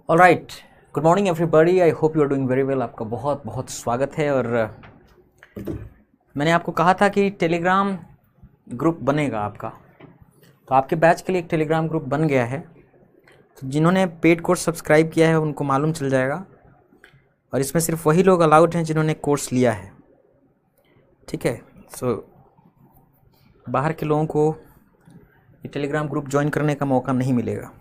All right, good morning everybody. I hope you are doing very well. आपका बहुत बहुत स्वागत है। और मैंने आपको कहा था कि टेलीग्राम ग्रुप बनेगा आपका, तो आपके बैच के लिए एक टेलीग्राम ग्रुप बन गया है। तो जिन्होंने पेड कोर्स सब्सक्राइब किया है उनको मालूम चल जाएगा, और इसमें सिर्फ वही लोग अलाउड हैं जिन्होंने कोर्स लिया है, ठीक है। सो बाहर के लोगों को ये टेलीग्राम ग्रुप ज्वाइन करने का मौका नहीं मिलेगा।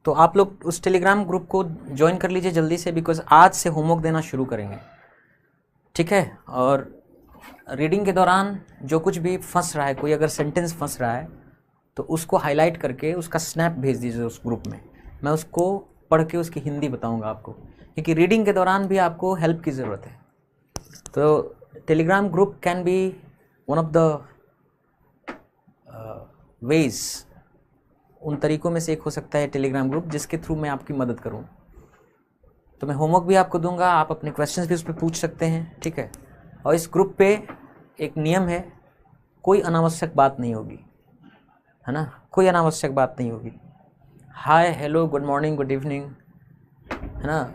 तो आप लोग उस टेलीग्राम ग्रुप को ज्वाइन कर लीजिए जल्दी से, बिकॉज आज से होमवर्क देना शुरू करेंगे, ठीक है। और रीडिंग के दौरान जो कुछ भी फंस रहा है, कोई अगर सेंटेंस फंस रहा है तो उसको हाईलाइट करके उसका स्नैप भेज दीजिए उस ग्रुप में। मैं उसको पढ़ के उसकी हिंदी बताऊंगा आपको, क्योंकि रीडिंग के दौरान भी आपको हेल्प की ज़रूरत है। तो Telegram group can be one of the ways, उन तरीक़ों में से एक हो सकता है टेलीग्राम ग्रुप जिसके थ्रू मैं आपकी मदद करूं। तो मैं होमवर्क भी आपको दूंगा, आप अपने क्वेश्चंस भी उस पर पूछ सकते हैं, ठीक है। और इस ग्रुप पे एक नियम है, कोई अनावश्यक बात नहीं होगी, है ना। कोई अनावश्यक बात नहीं होगी। Hi, hello, good morning, good evening, है ना,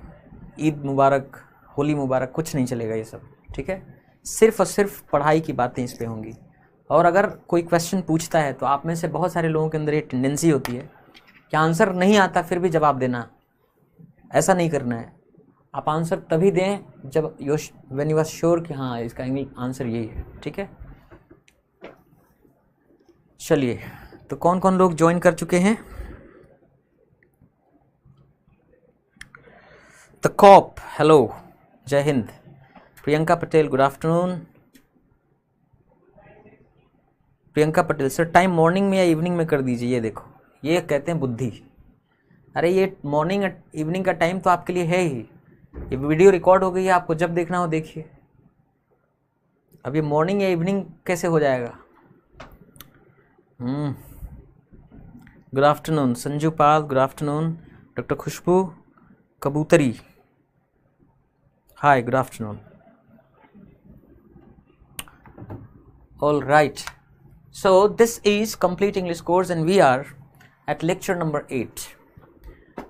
ईद मुबारक, होली मुबारक, कुछ नहीं चलेगा ये सब, ठीक है। सिर्फ और सिर्फ पढ़ाई की बातें इस पे होंगी। और अगर कोई क्वेश्चन पूछता है तो आप में से बहुत सारे लोगों के अंदर ये टेंडेंसी होती है कि आंसर नहीं आता फिर भी जवाब देना। ऐसा नहीं करना है। आप आंसर तभी दें जब व्हेन यू आर श्योर कि हाँ इसका आंसर यही है, ठीक है। चलिए, तो कौन कौन लोग ज्वाइन कर चुके हैं? द कॉप, हेलो, जय Hind. Priyanka Patel, good afternoon. Priyanka Patel, sir time morning में या इवनिंग में कर दीजिए। ये देखो, ये कहते हैं बुद्धि। अरे ये मॉर्निंग इवनिंग का टाइम तो आपके लिए है ही। ये वीडियो रिकॉर्ड हो गई है, आपको जब देखना हो देखिए। अब ये मॉर्निंग या इवनिंग कैसे हो जाएगा? Good afternoon Sanju Pal, good afternoon. Doctor Khushboo Kabutari, hi, good afternoon. All right, so this is complete English course and we are at lecture number 8.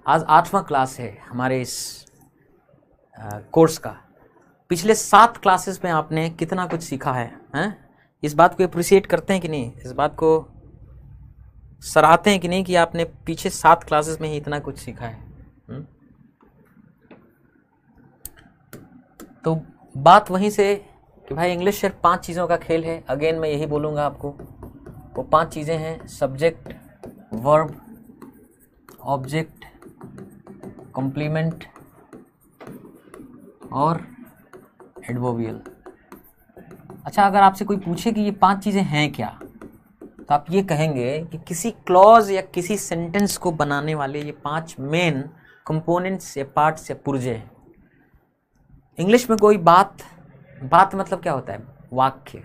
आज 8वां क्लास है हमारे इस कोर्स का। पिछले 7 क्लासेस में आपने कितना कुछ सीखा है, हैं? इस बात को अप्रिशिएट करते हैं कि नहीं? इस बात को सराहते हैं कि नहीं कि आपने पीछे 7 क्लासेस में ही इतना कुछ सीखा है? तो बात वहीं से कि भाई इंग्लिश सिर्फ 5 चीज़ों का खेल है। अगेन मैं यही बोलूँगा आपको, वो 5 चीज़ें हैं: सब्जेक्ट, वर्ब, ऑब्जेक्ट, कॉम्प्लीमेंट और एडवर्बियल। अच्छा, अगर आपसे कोई पूछे कि ये 5 चीज़ें हैं क्या, तो आप ये कहेंगे कि किसी क्लॉज या किसी सेंटेंस को बनाने वाले ये 5 मेन कंपोनेंट्स या पार्ट्स या पुर्जे हैं। इंग्लिश में कोई बात मतलब क्या होता है? वाक्य।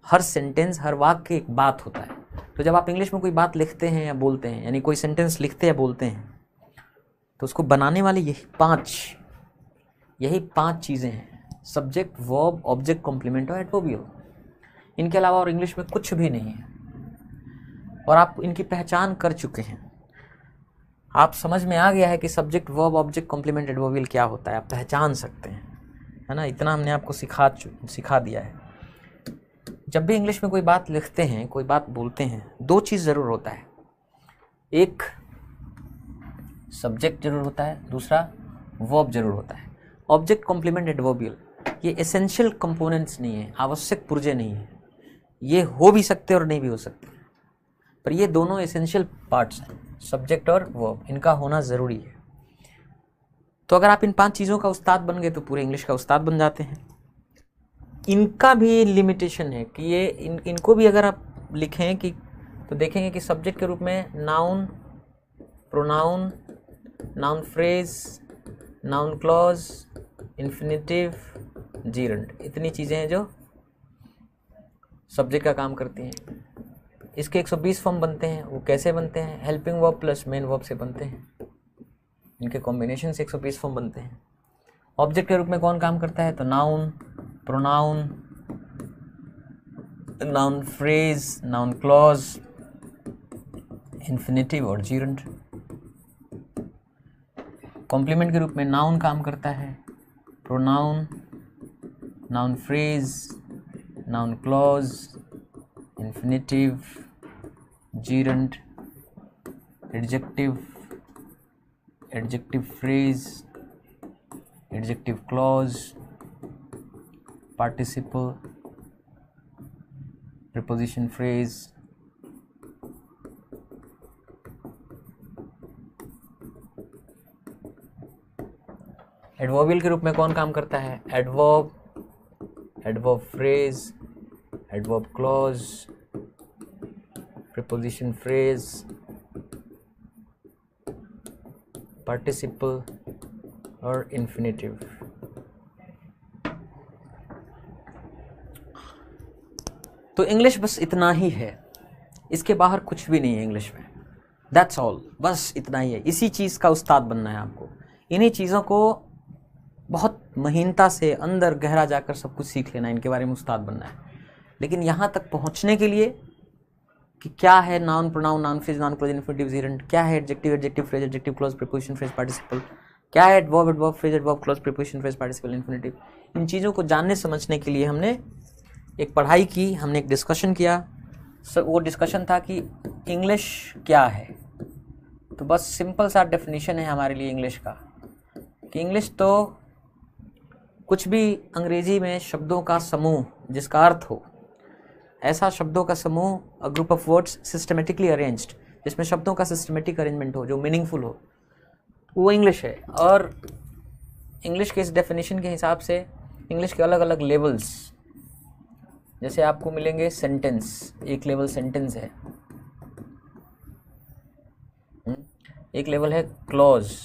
हर सेंटेंस, हर वाक्य एक बात होता है। तो जब आप इंग्लिश में कोई बात लिखते हैं या बोलते हैं, यानी कोई सेंटेंस लिखते या बोलते हैं, तो उसको बनाने वाले यही 5 चीज़ें हैं: सब्जेक्ट, वर्ब, ऑब्जेक्ट, कॉम्प्लीमेंट और एडवर्बियल। इनके अलावा और इंग्लिश में कुछ भी नहीं है। और आप इनकी पहचान कर चुके हैं। आप समझ में आ गया है कि subject, verb, object, complement, adverbial क्या होता है। आप पहचान सकते हैं, है ना। इतना हमने आपको सिखा दिया है। जब भी इंग्लिश में कोई बात लिखते हैं, कोई बात बोलते हैं, 2 चीज़ ज़रूर होता है। एक सब्जेक्ट ज़रूर होता है, दूसरा वर्ब ज़रूर होता है। ऑब्जेक्ट, कॉम्प्लीमेंट, एडवर्बियल ये एसेंशियल कंपोनेंट्स नहीं है, आवश्यक पुर्जे नहीं है। ये हो भी सकते और नहीं भी हो सकते, पर ये दोनों एसेंशियल पार्ट्स हैं, सब्जेक्ट और वर्ब। इनका होना ज़रूरी है। तो अगर आप इन 5 चीज़ों का उस्ताद बन गए तो पूरे इंग्लिश का उस्ताद बन जाते हैं। इनका भी लिमिटेशन है कि ये इनको भी अगर आप लिखें कि तो देखेंगे कि सब्जेक्ट के रूप में noun, pronoun, noun phrase, noun clause, infinitive, gerund, इतनी चीज़ें हैं जो सब्जेक्ट का काम करती हैं। इसके 120 फॉर्म बनते हैं। वो कैसे बनते हैं? Helping verb plus main verb से बनते हैं। इनके कॉम्बिनेशन से 120 फॉर्म बनते हैं। ऑब्जेक्ट के रूप में कौन काम करता है? तो noun, pronoun, noun phrase, noun clause, infinitive और जीरंड। कॉम्प्लीमेंट के रूप में नाउन काम करता है, pronoun, noun phrase, noun clause, infinitive, gerund, adjective, adjective phrase, adjective clause, participle, preposition phrase, adverbial के रूप में कौन काम करता है? Adverb, adverb phrase, adverb clause, preposition phrase, participle और इन्फिनेटिव। तो इंग्लिश बस इतना ही है, इसके बाहर कुछ भी नहीं है इंग्लिश में। दैट्स ऑल, बस इतना ही है। इसी चीज़ का उस्ताद बनना है आपको। इन्हीं चीज़ों को बहुत महीनता से अंदर गहरा जाकर सब कुछ सीख लेना है, इनके बारे में उस्ताद बनना है। लेकिन यहाँ तक पहुँचने के लिए कि क्या है noun, pronoun, noun phrase, noun clause, infinitive, gerund, क्या है adjective, adjective phrase, adjective clause, preposition phrase, participle, क्या है adverb, adverb phrase, adverb clause, preposition phrase, participle, infinitive, इन चीज़ों को जानने समझने के लिए हमने एक पढ़ाई की, हमने एक डिस्कशन किया। वो डिस्कशन था कि इंग्लिश क्या है। तो बस सिंपल सा डेफिनेशन है हमारे लिए इंग्लिश का कि इंग्लिश तो कुछ भी अंग्रेजी में शब्दों का समूह जिसका अर्थ हो, ऐसा शब्दों का समूह, a group of words systematically arranged, जिसमें शब्दों का सिस्टमेटिक अरेंजमेंट हो, जो मीनिंगफुल हो, वो इंग्लिश है। और इंग्लिश के इस डेफिनेशन के हिसाब से इंग्लिश के अलग अलग लेवल्स, जैसे आपको मिलेंगे सेंटेंस, एक लेवल सेंटेंस है, एक लेवल है क्लॉज,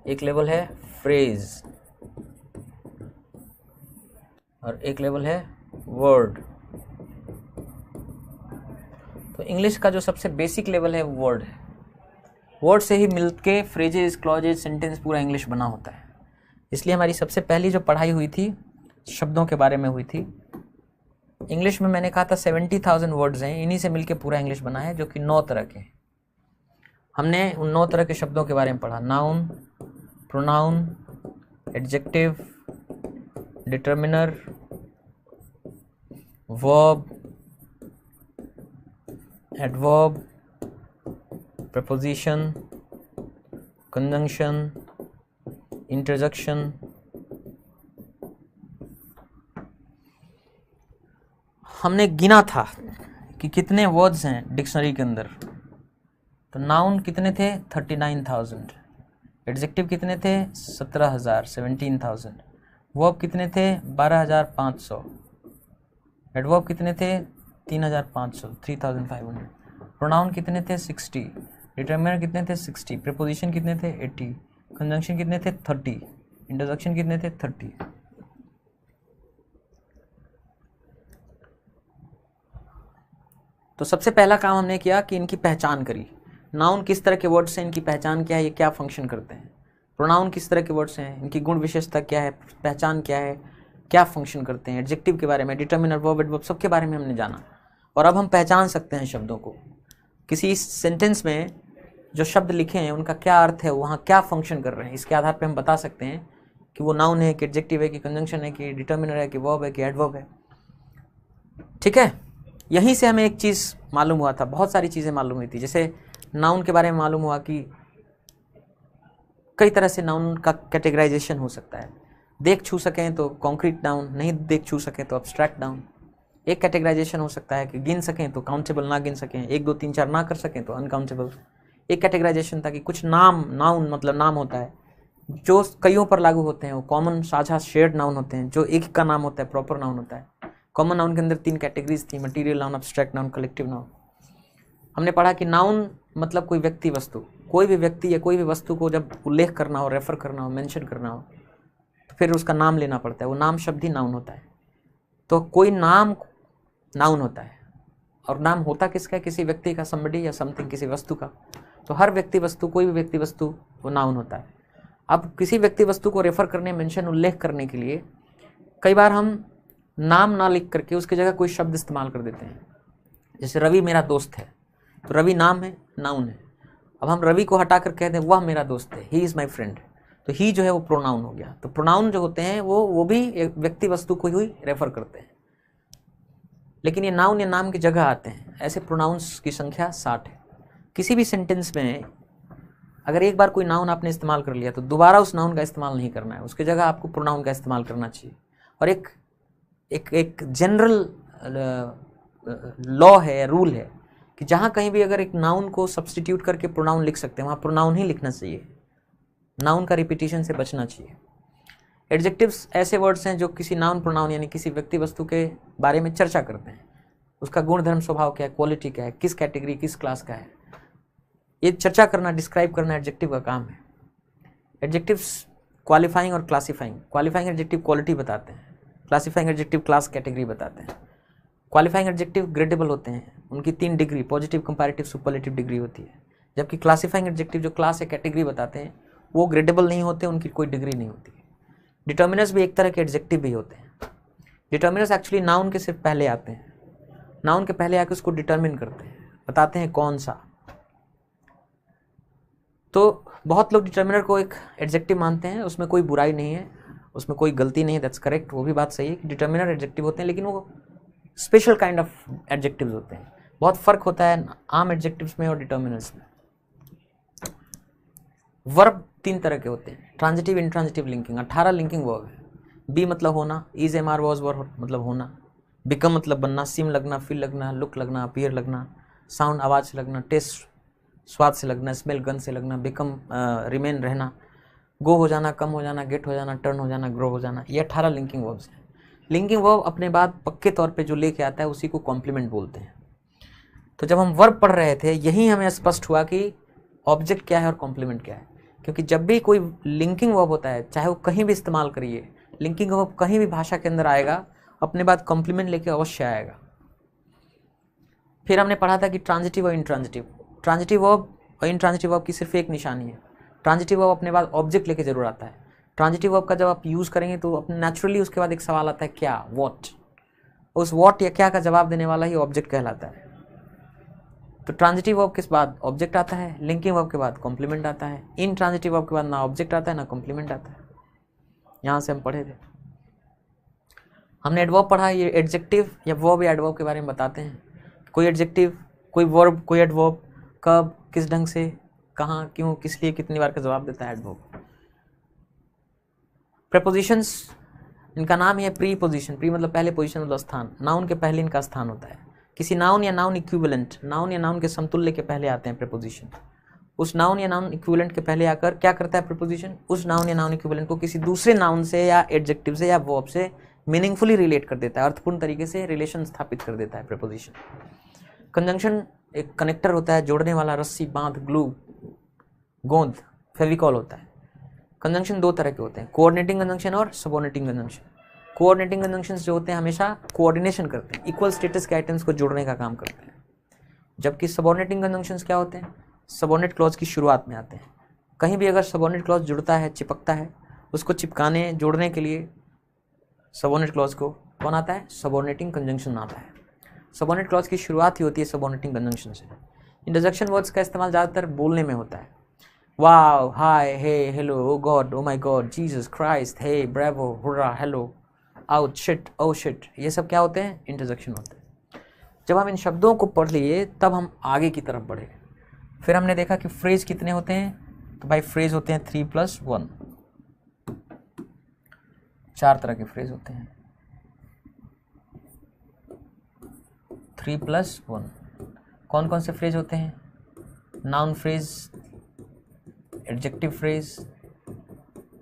एक लेवल है फ्रेज और एक लेवल है वर्ड। तो इंग्लिश का जो सबसे बेसिक लेवल है वो वर्ड है। वर्ड से ही मिलके फ्रेजेस, क्लॉजेस, सेंटेंस पूरा इंग्लिश बना होता है। इसलिए हमारी सबसे पहली जो पढ़ाई हुई थी शब्दों के बारे में हुई थी। इंग्लिश में मैंने कहा था 70,000 वर्ड्स हैं, इन्हीं से मिलके पूरा इंग्लिश बना है, जो कि 9 तरह के। हमने उन 9 तरह के शब्दों के बारे में पढ़ा। Noun, pronoun, adjective, determiner, verb, adverb, preposition, conjunction, interjection। हमने गिना था कि कितने वर्ड्स हैं डिक्शनरी के अंदर। तो नाउन कितने थे? 39,000। एडजेक्टिव कितने थे? 17,000, 17,000। वर्ब कितने थे? 12,500। एडवर्ब कितने थे? 3,500, 3,500। प्रोनाउन कितने थे? 60। डिटर्मिनर कितने थे? 60। प्रीपोजिशन कितने थे? 80। कंजंक्शन कितने थे? 30। इंटरजेक्शन कितने थे? 30। तो सबसे पहला काम हमने किया कि इनकी पहचान करी। नाउन किस तरह के वर्ड्स हैं, इनकी पहचान क्या है, ये क्या फंक्शन करते हैं। प्रोनाउन किस तरह के वर्ड्स हैं, इनकी गुण विशेषता क्या है, पहचान क्या है, क्या फंक्शन करते हैं। एडजेक्टिव के बारे में, डिटर्मिनर, वर्ब, एडवर्ब, सब के बारे में हमने जाना। और अब हम पहचान सकते हैं शब्दों को। किसी सेंटेंस में जो शब्द लिखे हैं उनका क्या अर्थ है, वहाँ क्या फंक्शन कर रहे हैं, इसके आधार पर हम बता सकते हैं कि वो नाउन है कि एडजेक्टिव है कि कंजंक्शन है कि डिटर्मिनर है कि वर्ब है कि एडवर्ब है। ठीक है, यहीं से हमें एक चीज़ मालूम हुआ था, बहुत सारी चीज़ें मालूम हुई थी। जैसे नाउन के बारे में मालूम हुआ कि कई तरह से नाउन का कैटेगराइजेशन हो सकता है। देख छू सकें तो कॉन्क्रीट नाउन, नहीं देख छू सकें तो अब्स्ट्रैक्ट नाउन। एक कैटेगराइजेशन हो सकता है कि गिन सकें तो काउंटेबल, ना गिन सकें, 1 2 3 4 ना कर सकें तो अनकाउंटेबल। एक कैटेगराइजेशन था कि कुछ नाम, नाउन मतलब नाम होता है जो कईयों पर लागू होते हैं, वो कॉमन, साझा, शेयर्ड नाउन होते हैं। जो एक का नाम होता है प्रॉपर नाउन होता है। कॉमन नाउन के अंदर 3 कैटेगरीज थी, material noun, abstract noun, collective noun. हमने पढ़ा कि नाउन मतलब कोई व्यक्ति वस्तु, कोई भी व्यक्ति या कोई भी वस्तु को जब उल्लेख करना हो, रेफर करना हो, मेंशन करना हो, तो फिर उसका नाम लेना पड़ता है। वो नाम शब्द ही नाउन होता है। तो कोई नाम नाउन होता है, और नाम होता किसका है? किसी व्यक्ति का, समबडी या समथिंग, किसी वस्तु का। तो हर व्यक्ति वस्तु, कोई भी व्यक्ति वस्तु, वो नाउन होता है। अब किसी व्यक्ति वस्तु को रेफर करने, मेंशन, उल्लेख करने के लिए कई बार हम नाम ना लिख करके उसकी जगह कोई शब्द इस्तेमाल कर देते हैं। जैसे रवि मेरा दोस्त है, तो रवि नाम है, नाउन है। अब हम रवि को हटा कर कहते हैं वह मेरा दोस्त है, ही इज़ माई फ्रेंड, तो ही जो है वो प्रोनाउन हो गया। तो प्रोनाउन जो होते हैं वो भी एक व्यक्ति वस्तु को ही रेफर करते हैं, लेकिन ये नाउन या नाम की जगह आते हैं। ऐसे प्रोनाउंस की संख्या 60 है। किसी भी सेंटेंस में अगर एक बार कोई नाउन आपने इस्तेमाल कर लिया तो दोबारा उस नाउन का इस्तेमाल नहीं करना है, उसकी जगह आपको प्रोनाउन का इस्तेमाल करना चाहिए। और एक जनरल लॉ है, रूल है कि जहाँ कहीं भी अगर एक नाउन को सब्स्टिट्यूट करके प्रोनाउन लिख सकते हैं, वहाँ प्रोनाउन ही लिखना चाहिए। नाउन का रिपीटिशन से बचना चाहिए। एडजेक्टिव्स ऐसे वर्ड्स हैं जो किसी नाउन, प्रोनाउन यानी किसी व्यक्ति वस्तु के बारे में चर्चा करते हैं। उसका गुण, धर्म, स्वभाव क्या है, क्वालिटी क्या है, किस कैटेगरी, किस क्लास का है, ये चर्चा करना, डिस्क्राइब करना एडजेक्टिव का काम है। एडजेक्टिव्स क्वालिफाइंग और क्लासीफाइंग। क्वालिफाइंग एडजेक्टिव क्वालिटी बताते हैं, क्लासीफाइंग एडजेक्टिव क्लास, कैटेगरी बताते हैं। क्वालिफाइंग एडजेक्टिव ग्रेडेबल होते हैं, उनकी 3 degree, positive, comparative, superlative degree होती है। जबकि क्लासीफाइंग एडजेक्टिव जो क्लास या कैटेगरी बताते हैं वो ग्रेडेबल नहीं होते, उनकी कोई डिग्री नहीं होती। डिटर्मिनर्स भी एक तरह के एडजेक्टिव भी होते हैं। डिटर्मिनर्स एक्चुअली नाउन के सिर्फ पहले आते हैं, नाउन के पहले आके उसको डिटर्मिन करते हैं, बताते हैं कौन सा। तो बहुत लोग डिटर्मिनर को एक एडजेक्टिव मानते हैं, उसमें कोई बुराई नहीं है, उसमें कोई गलती नहीं है, दैट्स करेक्ट, वो भी बात सही है कि डिटर्मिनर एडजेक्टिव होते हैं, लेकिन वो स्पेशल काइंड ऑफ एडजेक्टिव्स होते हैं। बहुत फ़र्क होता है आम एडजेक्टिव्स में और डिटर्मिनर्स में। वर्ब 3 तरह के होते हैं, transitive, intransitive, linking. 18 linking verb है। बी मतलब होना, इज, एम, आर, वॉज, वर मतलब होना, बिकम मतलब बनना, सिम लगना, फील लगना, लुक लगना, अपीयर लगना, साउंड आवाज़ से लगना, टेस्ट स्वाद से लगना, स्मेल गंध से लगना, बिकम रिमेन रहना, गो हो जाना, कम हो जाना, गेट हो जाना, टर्न हो जाना, ग्रो हो जाना। ये 18 लिंकिंग वर्ब्स हैं। लिंकिंग वर्ब अपने बाद पक्के तौर पे जो लेके आता है उसी को कॉम्प्लीमेंट बोलते हैं। तो जब हम वर्ब पढ़ रहे थे यही हमें स्पष्ट हुआ कि ऑब्जेक्ट क्या है और कॉम्प्लीमेंट क्या है। क्योंकि जब भी कोई लिंकिंग वर्ब होता है, चाहे वो कहीं भी इस्तेमाल करिए, लिंकिंग वर्ब कहीं भी भाषा के अंदर आएगा, अपने बाद कॉम्प्लीमेंट लेके अवश्य आएगा। फिर हमने पढ़ा था कि ट्रांजिटिव और इंट्रांजिटिव। ट्रांजिटिव वर्ब और इंट्रांजिटिव वर्ब की सिर्फ एक निशानी है, ट्रांजिटिव वर्ब अपने बाद ऑब्जेक्ट लेके जरूर आता है। ट्रांजिटिव वर्ब का जब आप यूज़ करेंगे तो अपने नेचुरली उसके बाद एक सवाल आता है क्या, व्हाट। उस व्हाट या क्या का जवाब देने वाला ही ऑब्जेक्ट कहलाता है। तो ट्रांजिटिव वर्ब के बाद ऑब्जेक्ट आता है, लिंकिंग वर्ब के बाद कॉम्प्लीमेंट आता है, इंट्रांजिटिव वर्ब के बाद ना ऑब्जेक्ट आता है ना कॉम्प्लीमेंट आता है। यहाँ से हम पढ़े थे। हमने एडवर्ब पढ़ा, ये एडजेक्टिव या वर्ब या एडवर्ब के बारे में बताते हैं। कोई एडजेक्टिव, कोई वर्ब, कोई एडवर्ब कब, किस ढंग से, कहाँ, क्यों, किस लिए, कितनी बार का जवाब देता है एडवर्ब। प्रेपोजिशंस, इनका नाम है प्री पोजीशन। प्री मतलब पहले, पोजीशन मतलब स्थान। नाउन के पहले इनका स्थान होता है। किसी नाउन या नाउन इक्विवेलेंट, नाउन या नाउन के समतुल्य के पहले आते हैं प्रेपोजिशन। उस नाउन या नाउन इक्विवेलेंट के पहले आकर क्या करता है प्रेपोजिशन? उस नाउन या नाउन इक्विवेलेंट को किसी दूसरे नाउन से या एडजेक्टिव से या वर्ब से मीनिंगफुली रिलेट कर देता है, अर्थपूर्ण तरीके से रिलेशन स्थापित कर देता है प्रेपोजिशन। कंजंक्शन एक कनेक्टर होता है, जोड़ने वाला, रस्सी, बांध, ग्लू, गोंद, फेविकॉल होता है। कंजंक्शन 2 तरह के होते हैं, कोऑर्डिनेटिंग कंजंक्शन और सबऑर्डिनेटिंग कंजंक्शन। कोऑर्डिनेटिंग कंजंक्शंस जो होते हैं हमेशा कोऑर्डिनेशन करते हैं, इक्वल स्टेटस के आइटम्स को जोड़ने का काम करते हैं। जबकि सबऑर्डिनेटिंग कंजंक्शंस क्या होते हैं? सबऑर्डिनेट क्लॉज की शुरुआत में आते हैं। कहीं भी अगर सबऑर्डिनेट क्लॉज जुड़ता है, चिपकता है, उसको चिपकाने, जोड़ने के लिए सबऑर्डिनेट क्लॉज को कौन आता है? सबऑर्डिनेटिंग कंजंक्शन आता है। सबऑर्डिनेट क्लॉज की शुरुआत ही होती है सबऑर्डिनेटिंग कंजंक्शन से। इंटरजेक्शन वर्ड्स का इस्तेमाल ज़्यादातर बोलने में होता है। Wow, hi, hey, hello, oh god, oh my god, Jesus Christ, hey, bravo, hurrah, hello, out, shit, oh shit, ये सब क्या होते हैं? इंटरजेक्शन होते हैं। जब हम इन शब्दों को पढ़ लिए तब हम आगे की तरफ बढ़े। फिर हमने देखा कि फ्रेज कितने होते हैं, तो भाई फ्रेज होते हैं 3+1। 4 तरह के फ्रेज होते हैं, 3+1। कौन कौन से फ्रेज होते हैं? नाउन फ्रेज, एडजेक्टिव फ्रेज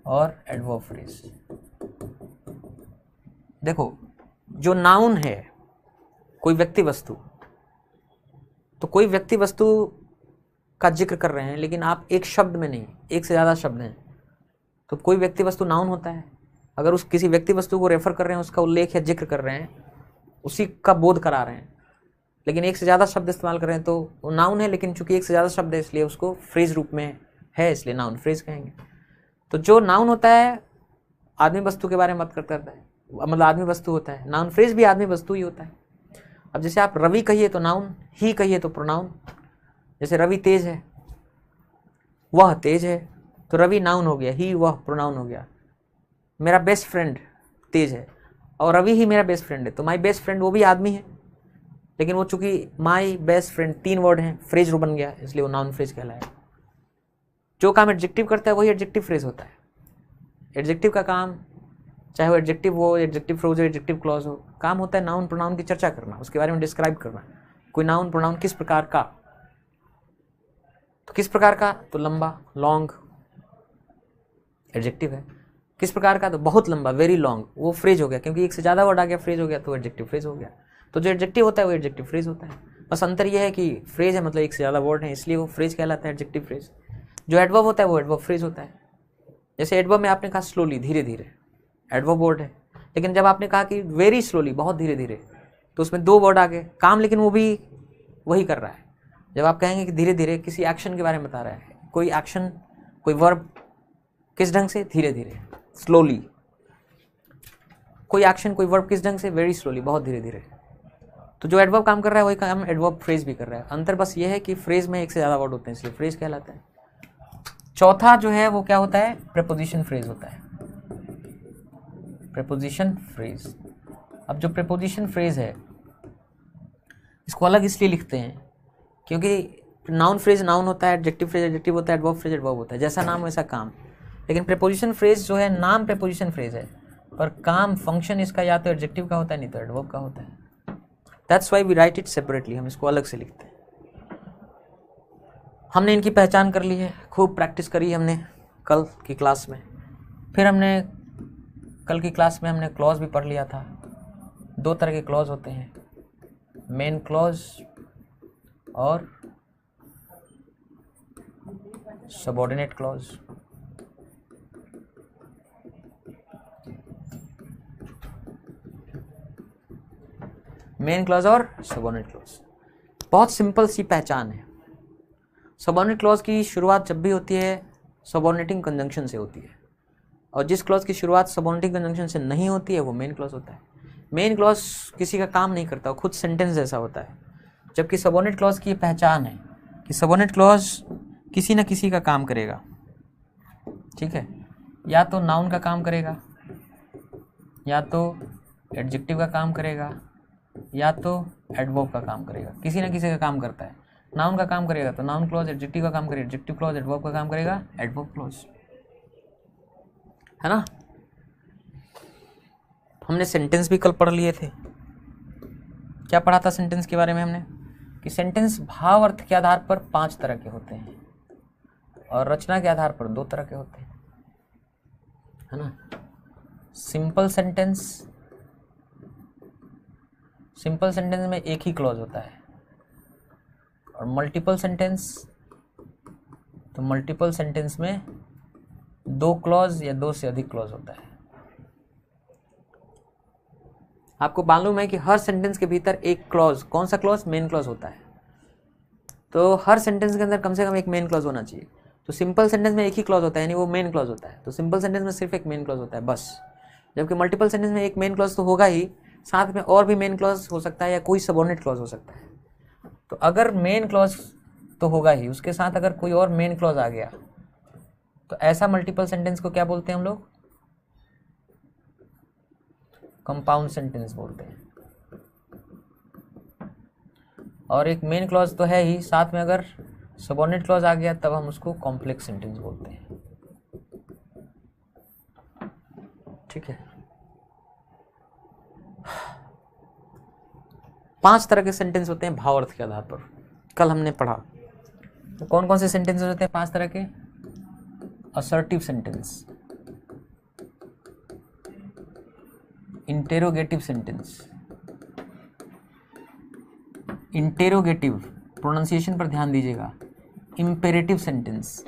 और एडवर्ब फ्रेज। देखो, जो नाउन है, कोई व्यक्ति वस्तु, तो तो कोई व्यक्ति वस्तु का जिक्र कर रहे हैं लेकिन आप एक शब्द में नहीं, एक से ज़्यादा शब्द हैं, तो कोई व्यक्ति वस्तु नाउन होता है। अगर उस किसी व्यक्ति वस्तु को रेफर कर रहे हैं, उसका उल्लेख या जिक्र कर रहे हैं, उसी का बोध करा रहे हैं, लेकिन एक से ज़्यादा शब्द इस्तेमाल कर रहे हैं तो वो नाउन है, लेकिन चूंकि एक से ज़्यादा शब्द है इसलिए उसको फ्रेज रूप में है, इसलिए नाउन फ्रेज कहेंगे। तो जो नाउन होता है आदमी वस्तु के बारे में बात करता है, मतलब आदमी वस्तु होता है। नाउन फ्रेज भी आदमी वस्तु ही होता है। अब जैसे आप रवि कहिए तो नाउन, ही कहिए तो प्रोनाउन। जैसे रवि तेज है, वह तेज है, तो रवि नाउन हो गया, ही वह प्रोनाउन हो गया। मेरा बेस्ट फ्रेंड तेज है और रवि ही मेरा बेस्ट फ्रेंड है, तो माई बेस्ट फ्रेंड वो भी आदमी है, लेकिन वो चूंकि माई बेस्ट फ्रेंड 3 वर्ड हैं, फ्रेज बन गया, इसलिए वो नाउन फ्रेज कहलाया। जो काम एडजेक्टिव करता है वही एडजेक्टिव फ्रेज होता है। एडजेक्टिव का काम, चाहे वो एडजेक्टिव हो, एडजेक्टिव फ्रेज हो, एडजेक्टिव क्लॉज हो, काम होता है नाउन प्रोनाउन की चर्चा करना, उसके बारे में डिस्क्राइब करना। कोई नाउन प्रोनाउन किस प्रकार का, तो किस प्रकार का तो लंबा, लॉन्ग एडजेक्टिव है। किस प्रकार का तो बहुत लंबा, वेरी लॉन्ग, वो फ्रेज हो गया, क्योंकि एक से ज़्यादा वर्ड आ गया, फ्रेज हो गया, तो एडजेक्टिव फ्रेज हो गया। तो जो एडजेक्टिव होता है वो एडजेक्टिव फ्रेज होता है। बस अंतर यह है कि फ्रेज है मतलब एक से ज़्यादा वर्ड है, इसलिए वो फ्रेज कहलाता है, एडजेक्टिव फ्रेज। जो एडवर्ब होता है वो एडवर्ब फ्रेज होता है। जैसे एडवर्ब में आपने कहा स्लोली, धीरे धीरे, एडवर्ब वर्ड है, लेकिन जब आपने कहा कि वेरी स्लोली, बहुत धीरे धीरे, तो उसमें 2 वर्ड आ गए, काम लेकिन वो भी वही कर रहा है। जब आप कहेंगे कि धीरे धीरे, किसी एक्शन के बारे में बता रहा है, कोई एक्शन, कोई वर्ब, किस ढंग से, धीरे धीरे, स्लोली। कोई एक्शन, कोई वर्ब किस ढंग से, वेरी स्लोली, बहुत धीरे धीरे। तो जो एडवर्ब काम कर रहा है वही काम एडवर्ब फ्रेज भी कर रहा है। अंतर बस ये है कि फ्रेज में एक से ज़्यादा वर्ड होते हैं, इसलिए फ्रेज कहलाता है। चौथा जो है वो क्या होता है, प्रेपोजिशन फ्रेज होता है। Preposition phrase. अब जो प्रेपोजिशन फ्रेज है इसको अलग इसलिए लिखते हैं क्योंकि नाउन फ्रेज नाउन होता है, एडजेक्टिव फ्रेज एडजेक्टिव होता है, एडवर्ब फ्रेज एडवर्ब होता है, जैसा नाम वैसा काम। लेकिन प्रेपोजिशन फ्रेज जो है, नाम प्रेपोजिशन फ्रेज है, पर काम, फंक्शन इसका या तो एडजेक्टिव का होता है, नहीं तो एडवर्ब का होता है। That's why we write it separately, हम इसको अलग से लिखते हैं। हमने इनकी पहचान कर ली है, खूब प्रैक्टिस करी हमने कल की क्लास में। फिर हमने कल की क्लास में हमने क्लॉज भी पढ़ लिया था। 2 तरह के क्लॉज होते हैं, मेन क्लॉज और सबऑर्डिनेट क्लॉज। मेन क्लॉज और सबऑर्डिनेट क्लॉज, बहुत सिंपल सी पहचान है। सबऑर्डिनेट क्लॉज की शुरुआत जब भी होती है सबऑर्डिनेटिंग कंजंक्शन से होती है, और जिस क्लॉज की शुरुआत सबऑर्डिनेटिंग कंजंक्शन से नहीं होती है वो मेन क्लॉज होता है। मेन क्लॉज किसी का काम नहीं करता, वो खुद सेंटेंस जैसा होता है, जबकि सबऑर्डिनेट क्लॉज की पहचान है कि सबऑर्डिनेट क्लॉज किसी न किसी का काम करेगा। ठीक है, या तो नाउन का काम करेगा, या तो एडजेक्टिव का काम करेगा, या तो एडवर्ब का काम करेगा, किसी न किसी का काम करता है। नाउन का काम करेगा तो नाउन क्लॉज, एडजेक्टिव का काम करेगा एडजेक्टिव क्लॉज, एडवर्ब का काम करेगा एडवर्ब क्लॉज, है ना। हमने सेंटेंस भी कल पढ़ लिए थे। क्या पढ़ा था सेंटेंस के बारे में हमने, कि सेंटेंस भाव अर्थ के आधार पर 5 तरह के होते हैं और रचना के आधार पर 2 तरह के होते हैं, है ना। सिंपल सेंटेंस, सिंपल सेंटेंस में एक ही क्लॉज होता है, और मल्टीपल सेंटेंस, तो मल्टीपल सेंटेंस में 2 क्लॉज या 2 से अधिक क्लॉज होता है। आपको मालूम है कि हर सेंटेंस के भीतर एक क्लॉज, कौन सा क्लॉज, मेन क्लॉज होता है। तो हर सेंटेंस के अंदर कम से कम एक मेन क्लॉज होना चाहिए। तो सिंपल सेंटेंस में एक ही क्लॉज होता है, यानी वो मेन क्लॉज होता है। तो सिंपल सेंटेंस में सिर्फ एक मेन क्लॉज होता है बस, जबकि मल्टीपल सेंटेंस में एक मेन क्लॉज तो होगा ही, साथ में और भी मेन क्लॉज हो सकता है या कोई सबऑर्डिनेट क्लॉज हो सकता है। तो अगर मेन क्लॉज तो होगा ही, उसके साथ अगर कोई और मेन क्लॉज आ गया तो ऐसा मल्टीपल सेंटेंस को क्या बोलते हैं हम लोग, कंपाउंड सेंटेंस बोलते हैं। और एक मेन क्लॉज तो है ही, साथ में अगर सबऑर्डिनेट क्लॉज आ गया तब हम उसको कॉम्प्लेक्स सेंटेंस बोलते हैं। ठीक है, 5 तरह के सेंटेंस होते हैं भाव अर्थ के आधार पर, कल हमने पढ़ा। तो कौन कौन से सेंटेंस होते हैं 5 तरह के, assertive sentence, interrogative sentence, interrogative pronunciation पर ध्यान दीजिएगा। इम्पेरेटिव सेंटेंस,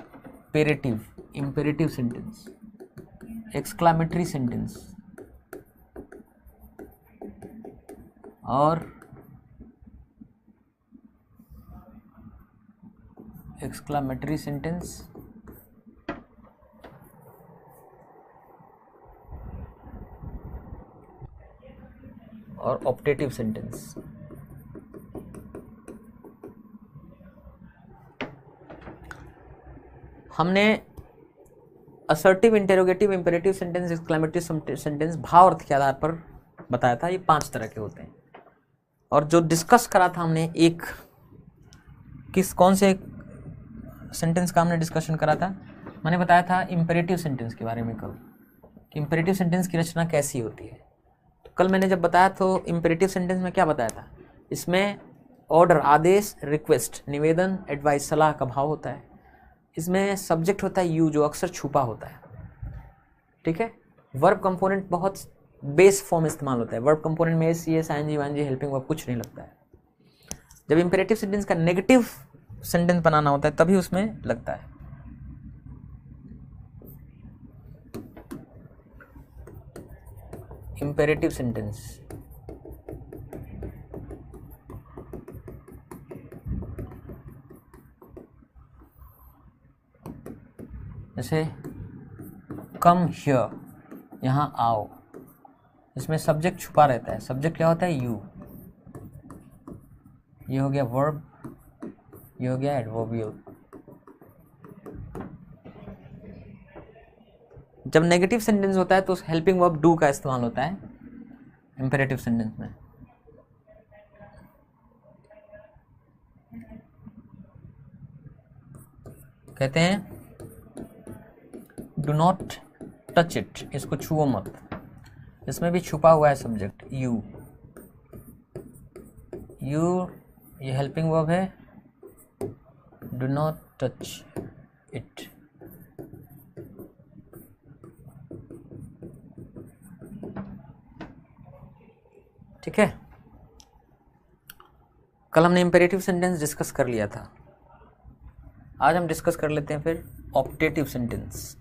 पेरेटिव, इम्पेरेटिव सेंटेंस, एक्सक्लामेटरी सेंटेंस और एक्सक्लामेटरी सेंटेंस और ऑप्टेटिव सेंटेंस। हमने assertive, interrogative, imperative sentence, exclamatory sentence भाव अर्थ के आधार पर बताया था। ये 5 तरह के होते हैं। और जो डिस्कस करा था हमने, एक कौन से सेंटेंस का हमने डिस्कशन करा था? मैंने बताया था इंपेरेटिव सेंटेंस के बारे में कल, कि इंपेरेटिव सेंटेंस की रचना कैसी होती है। तो कल मैंने जब बताया तो इंपेरेटिव सेंटेंस में क्या बताया था? इसमें ऑर्डर, आदेश, रिक्वेस्ट, निवेदन, एडवाइस, सलाह का भाव होता है। इसमें सब्जेक्ट होता है यू, जो अक्सर छुपा होता है। ठीक है। वर्ब कंपोनेंट बहुत बेस फॉर्म इस्तेमाल होता है। वर्ब कंपोनेंट में S, S, ING, YNG, helping verb कुछ नहीं लगता है। जब इंपेरेटिव सेंटेंस का नेगेटिव सेंटेंस बनाना होता है तभी उसमें लगता है। इंपेरेटिव सेंटेंस जैसे कम हियर, यहाँ आओ, इसमें सब्जेक्ट छुपा रहता है। सब्जेक्ट क्या होता है? यू। ये हो गया वर्ब, ये हो गया एडवर्बियल। जब नेगेटिव सेंटेंस होता है तो हेल्पिंग वर्ब डू का इस्तेमाल होता है इंपेरेटिव सेंटेंस में। कहते हैं डू नॉट टच इट, इसको छुओ मत। इसमें भी छुपा हुआ है सब्जेक्ट यू। यू ये हेल्पिंग वर्ब है, डू नॉट टच इट। ठीक है। कल हमने इंपेरेटिव सेंटेंस डिस्कस कर लिया था। आज हम डिस्कस कर लेते हैं फिर ऑप्टेटिव सेंटेंस।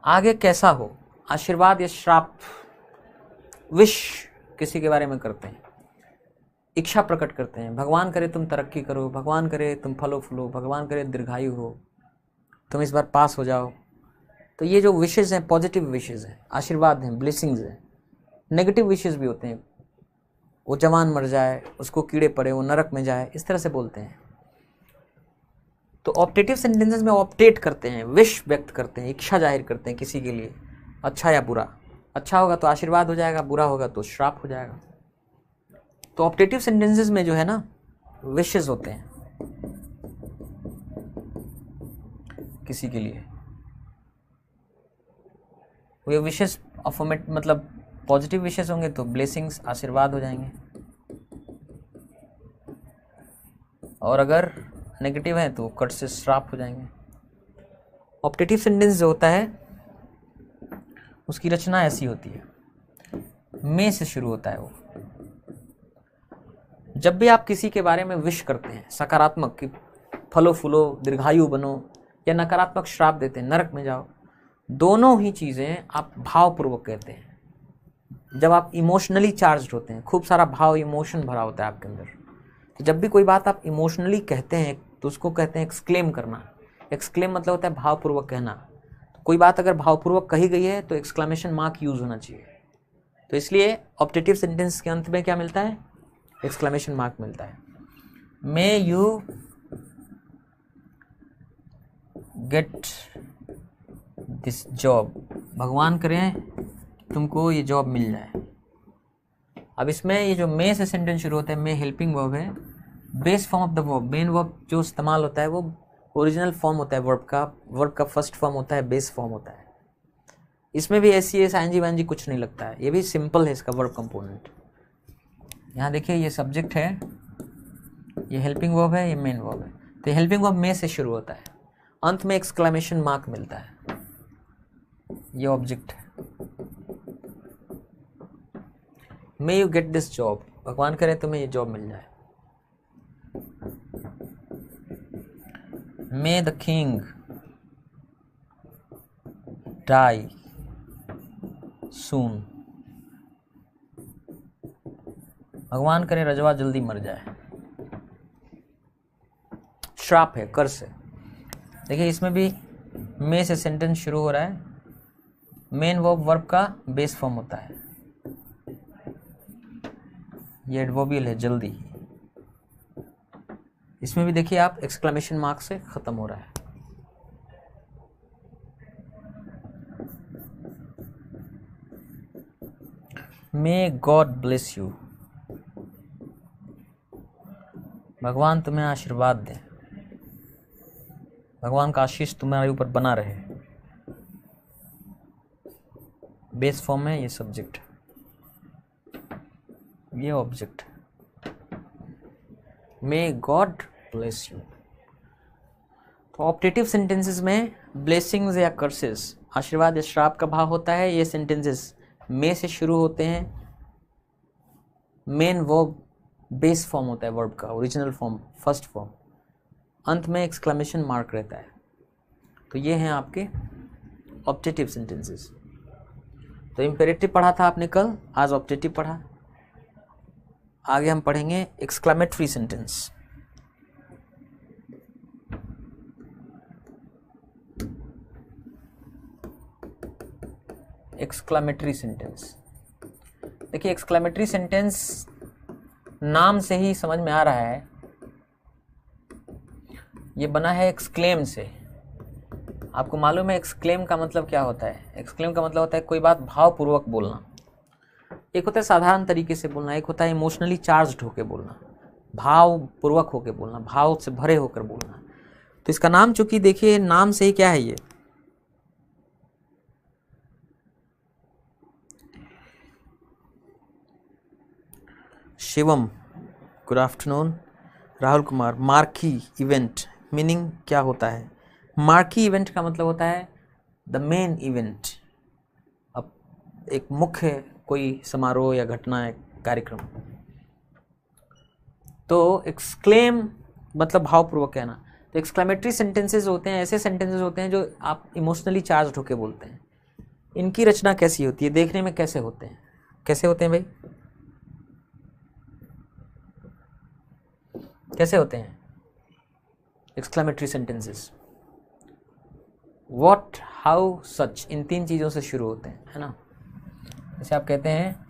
आगे कैसा हो, आशीर्वाद या श्राप, विश किसी के बारे में करते हैं, इच्छा प्रकट करते हैं। भगवान करे तुम तरक्की करो, भगवान करे तुम फलो फूलो, भगवान करे दीर्घायु हो, तुम इस बार पास हो जाओ। तो ये जो विशेज़ हैं पॉजिटिव विशेज़ हैं, आशीर्वाद हैं, ब्लेसिंग्स हैं। नेगेटिव विशेज़ भी होते हैं, वो जवान मर जाए, उसको कीड़े पड़े, वो नरक में जाए, इस तरह से बोलते हैं। तो ऑप्टेटिव सेंटेंसेस में ऑप्टेट करते हैं, विश व्यक्त करते हैं, इच्छा जाहिर करते हैं किसी के लिए, अच्छा या बुरा। अच्छा होगा तो आशीर्वाद हो जाएगा, बुरा होगा तो श्राप हो जाएगा। तो ऑप्टेटिव सेंटेंसेस में जो है ना विशेस होते हैं किसी के लिए। वो विशेस अफर्मेट मतलब पॉजिटिव विशेस होंगे तो ब्लेसिंग्स, आशीर्वाद हो जाएंगे, और अगर नेगेटिव है तो कट से श्राप हो जाएंगे। ऑप्टेटिव सेंटेंस जो होता है उसकी रचना ऐसी होती है, में से शुरू होता है वो। जब भी आप किसी के बारे में विश करते हैं, सकारात्मक कि फलो फूलो, दीर्घायु बनो, या नकारात्मक श्राप देते हैं, नरक में जाओ, दोनों ही चीज़ें आप भावपूर्वक कहते हैं। जब आप इमोशनली चार्ज्ड होते हैं, खूब सारा भाव, इमोशन भरा होता है आपके अंदर, तो जब भी कोई बात आप इमोशनली कहते हैं तो उसको कहते हैं एक्सक्लेम करना। एक्सक्लेम मतलब होता है भावपूर्वक कहना। तो कोई बात अगर भावपूर्वक कही गई है तो एक्सक्लेमेशन मार्क यूज होना चाहिए। तो इसलिए ऑप्टेटिव सेंटेंस के अंत में क्या मिलता है? एक्सक्लेमेशन मार्क मिलता है। मे यू गेट दिस जॉब, भगवान करें तुमको ये जॉब मिल जाए। अब इसमें ये जो मे से सेंटेंस शुरू होता है, मे हेल्पिंग वर्ब है, base form of the verb. Main verb जो इस्तेमाल होता है वो ओरिजिनल फॉर्म होता है वर्ब का फर्स्ट फॉर्म होता है, बेस फॉर्म होता है। इसमें भी एस सी एस आईएनजी वाईएनजी कुछ नहीं लगता है, ये भी सिंपल है इसका वर्ब कंपोनेंट। यहाँ देखिए ये सब्जेक्ट है, ये हेल्पिंग वर्ब है, ये मेन वर्ब है। तो हेल्पिंग वर्ब में से शुरू होता है अंत में एक्सक्लेमेशन मार्क मिलता है, ये ऑब्जेक्ट है। मे यू गेट दिस जॉब, भगवान करे तुम्हें ये जॉब मिल जाए। मे द किंग डाई सून, भगवान करे रजवा जल्दी मर जाए। श्राप है, कर्स है। देखिए इसमें भी मे से सेंटेंस शुरू हो रहा है, मेन वर्ब का बेस फॉर्म होता है, ये एडवर्बियल है जल्दी। इसमें भी देखिए आप एक्सक्लेमेशन मार्क से खत्म हो रहा है। मे गॉड ब्लेस यू, भगवान तुम्हें आशीर्वाद दे, भगवान का आशीष तुम्हारे ऊपर बना रहे। बेस फॉर्म है, ये सब्जेक्ट, ये object. May God bless you. तो ऑप्टेटिव सेंटेंसेस में ब्लेसिंग्स या कर्सेस, आशीर्वाद या श्राप का भाव होता है। ये सेंटेंसेस मे से शुरू होते हैं, मेन वर्ब बेस फॉर्म होता है वर्ब का, ओरिजिनल फॉर्म, फर्स्ट फॉर्म, अंत में एक्सक्लेमेशन मार्क रहता है। तो ये हैं आपके ऑप्टेटिव सेंटेंसेस। तो इम्पेरेटिव पढ़ा था आपने कल, आज ऑप्टेटिव पढ़ा। आगे हम पढ़ेंगे एक्सक्लेमेटरी सेंटेंस। एक्सक्लेमेटरी सेंटेंस, देखिए एक्सक्लेमेटरी सेंटेंस नाम से ही समझ में आ रहा है, ये बना है एक्सक्लेम से। आपको मालूम है एक्सक्लेम का मतलब क्या होता है? एक्सक्लेम का मतलब होता है कोई बात भावपूर्वक बोलना। एक होता है साधारण तरीके से बोलना, एक होता है इमोशनली चार्ज्ड होकर बोलना, भावपूर्वक होकर बोलना, भाव से भरे होकर बोलना। तो इसका नाम चूंकि देखिए नाम से ही क्या है, ये Shivam, good afternoon. Rahul Kumar, marquee event, meaning क्या होता है? मार्की इवेंट का मतलब होता है द मेन इवेंट, अब एक मुख्य कोई समारोह या घटना, एक कार्यक्रम। तो एक्सक्लेम मतलब भावपूर्वक कहना। तो एक्सक्लेमेटरी सेंटेंसेस होते हैं, ऐसे सेंटेंसेस होते हैं जो आप इमोशनली चार्ज्ड होकर बोलते हैं। इनकी रचना कैसी होती है, देखने में कैसे होते हैं? कैसे होते हैं भाई, कैसे होते हैं एक्सक्लेमेटरी सेंटेंसेस? व्हाट, हाउ, सच, इन तीन चीज़ों से शुरू होते हैं, है ना। जैसे आप कहते हैं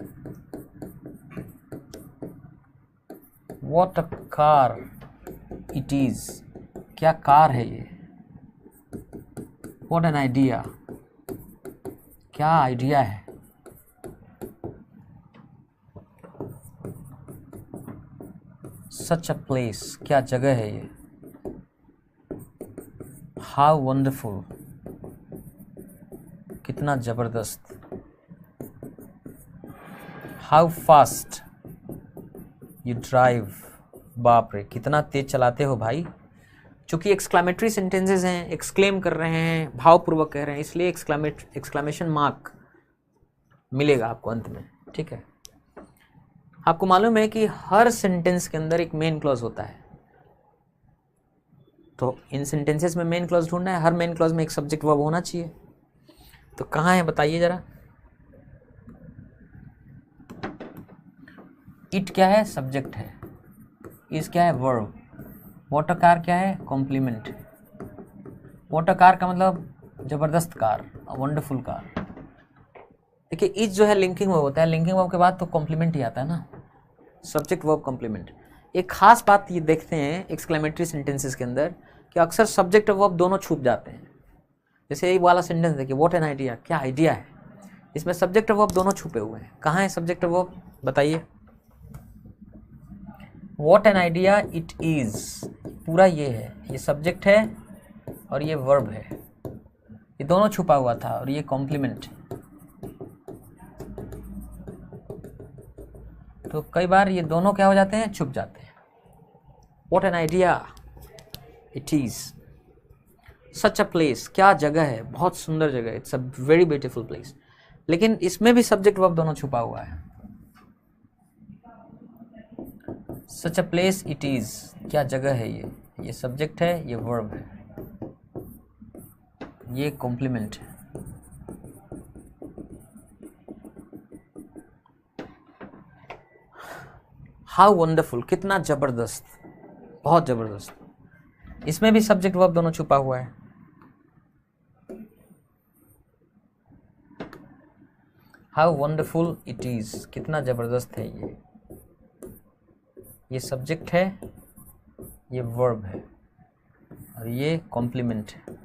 what a car it is, क्या कार है ये। व्हाट एन आइडिया, क्या आइडिया है। सच अ प्लेस, क्या जगह है ये। हाउ वंडरफुल, कितना जबरदस्त। हाउ फास्ट यू ड्राइव, बाप रे कितना तेज चलाते हो भाई। चूंकि एक्सक्लेमेटरी सेंटेंसेस हैं, एक्सक्लेम कर रहे हैं, भावपूर्वक कह रहे हैं, इसलिए एक्सक्लेमेशन मार्क मिलेगा आपको अंत में, ठीक है। आपको मालूम है कि हर सेंटेंस के अंदर एक मेन क्लॉज होता है, तो इन सेंटेंसेस में मेन क्लॉज ढूंढना है। हर मेन क्लॉज में एक सब्जेक्ट वर्ब होना चाहिए। तो कहाँ है बताइए जरा। इट क्या है? सब्जेक्ट है। इज क्या है? वर्ब। व्हाट अ कार क्या है? कॉम्प्लीमेंट। व्हाट अ कार का मतलब जबरदस्त कार, वंडरफुल कार। देखिए इज जो है लिंकिंग वर्ब होता है, लिंकिंग वर्ब के बाद तो कॉम्प्लीमेंट ही आता है ना, सब्जेक्ट वर्ब कॉम्प्लीमेंट। एक खास बात ये देखते हैं एक्सक्लेमेटरी सेंटेंसेस के अंदर कि अक्सर सब्जेक्ट और वर्ब दोनों छुप जाते हैं। जैसे ये वाला सेंटेंस देखिए, व्हाट एन आइडिया, क्या आइडिया है, इसमें सब्जेक्ट और वर्ब दोनों छुपे हुए हैं। कहाँ है सब्जेक्ट और वर्ब बताइए। What an idea it is, पूरा ये है, ये सब्जेक्ट है और ये वर्ब है, ये दोनों छुपा हुआ था और ये कॉम्प्लीमेंट। तो कई बार ये दोनों क्या हो जाते हैं? छुप जाते हैं। What an idea it is, such a place, क्या जगह है, बहुत सुंदर जगह है, it's a very beautiful place. लेकिन इसमें भी सब्जेक्ट वर्ब दोनों छुपा हुआ है। सच अ प्लेस इट इज, क्या जगह है ये सब्जेक्ट है, ये वर्ब है, ये कॉम्प्लीमेंट है। हाउ वंडरफुल, कितना जबरदस्त, बहुत जबरदस्त, इसमें भी सब्जेक्ट वर्ब दोनों छुपा हुआ है। हाउ वंडरफुल इट इज, कितना जबरदस्त है ये सब्जेक्ट है, ये वर्ब है और ये कॉम्प्लीमेंट है।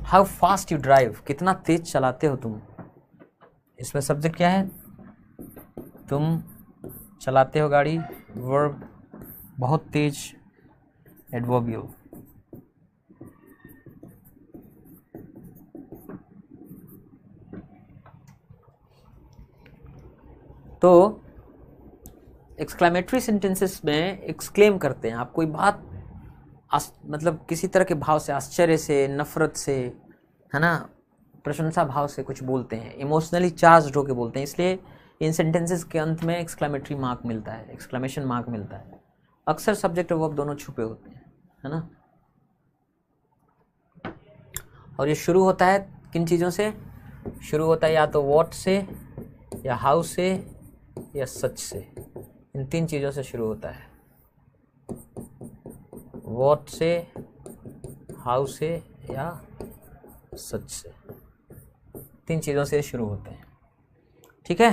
हाउ फास्ट यू ड्राइव, कितना तेज चलाते हो तुम, इसमें सब्जेक्ट क्या है, तुम चलाते हो गाड़ी, वर्ब बहुत तेज, एडवर्बियल। तो एक्सक्लेमेटरी सेंटेंसेस में एक्सक्लेम करते हैं, आप कोई बात मतलब किसी तरह के भाव से, आश्चर्य से, नफरत से, है ना, प्रशंसा भाव से कुछ बोलते हैं, इमोशनली चार्ज होकर बोलते हैं, इसलिए इन सेंटेंसेस के अंत में एक्सक्लेमेटरी मार्क मिलता है, एक्सक्लेमेशन मार्क मिलता है। अक्सर सब्जेक्ट और वर्ब दोनों छुपे होते हैं, है ना। और ये शुरू होता है किन चीज़ों से, शुरू होता है या तो व्हाट से, या हाउ से, या सच से, इन तीन चीज़ों से शुरू होता है। व्हाट से, हाउ से, या सच से, तीन चीज़ों से शुरू होते हैं, ठीक है।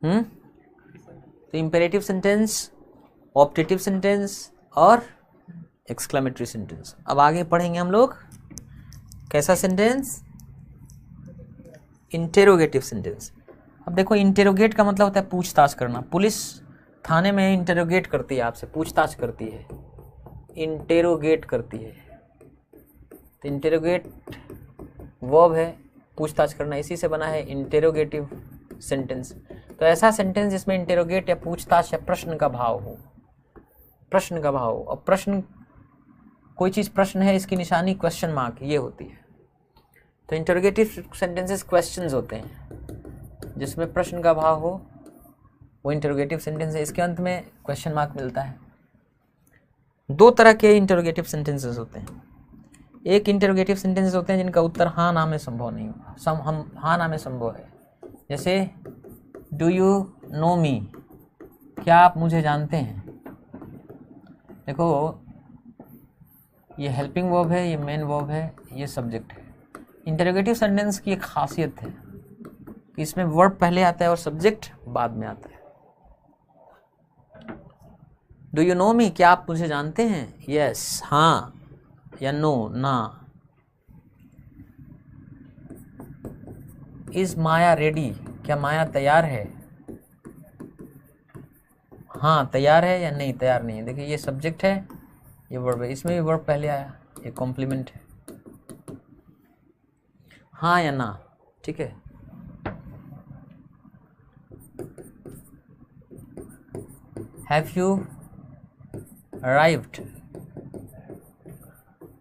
तो इंपेरेटिव सेंटेंस, ऑप्टेटिव सेंटेंस और एक्सक्लेमेटरी सेंटेंस। अब आगे पढ़ेंगे हम लोग कैसा सेंटेंस, इंटेरोगेटिव सेंटेंस। अब देखो, इंटेरोगेट का मतलब होता है पूछताछ करना। पुलिस थाने में इंटेरोगेट करती है, आपसे पूछताछ करती है, इंटेरोगेट करती है। तो इंटेरोगेट वर्ब है, पूछताछ करना, इसी से बना है इंटेरोगेटिव सेंटेंस। तो ऐसा सेंटेंस जिसमें इंटेरोगेट या पूछताछ या प्रश्न का भाव हो, प्रश्न का भाव। और प्रश्न, कोई चीज़ प्रश्न है, इसकी निशानी क्वेश्चन मार्क, ये होती है। तो इंटेरोगेटिव सेंटेंसेस क्वेश्चंस होते हैं, जिसमें प्रश्न का भाव हो, वो इंटेरोगेटिव सेंटेंस है। इसके अंत में क्वेश्चन मार्क मिलता है। दो तरह के इंटेरोगेटिव सेंटेंसेस होते हैं। एक इंटेरोगेटिव सेंटेंसेस होते हैं जिनका उत्तर हाँ ना में संभव नहीं हो, हम हाँ ना में संभव है। जैसे डू यू नो मी, क्या आप मुझे जानते हैं। देखो, ये हेल्पिंग वर्ब है, ये मेन वर्ब है, ये सब्जेक्ट है। इंटेरोगेटिव सेंटेंस की एक खासियत है कि इसमें वर्ब पहले आता है और सब्जेक्ट बाद में आता है। डू यू नो मी, क्या आप मुझे जानते हैं, यस हाँ, या नो ना। इज माया रेडी, क्या माया तैयार है, हाँ तैयार है या नहीं, तैयार नहीं है। देखिए, ये सब्जेक्ट है, ये वर्ब है, इसमें भी वर्ब पहले आया, ये कॉम्प्लीमेंट है, हाँ या ना, ठीक है। हैव यू अराइव्ड,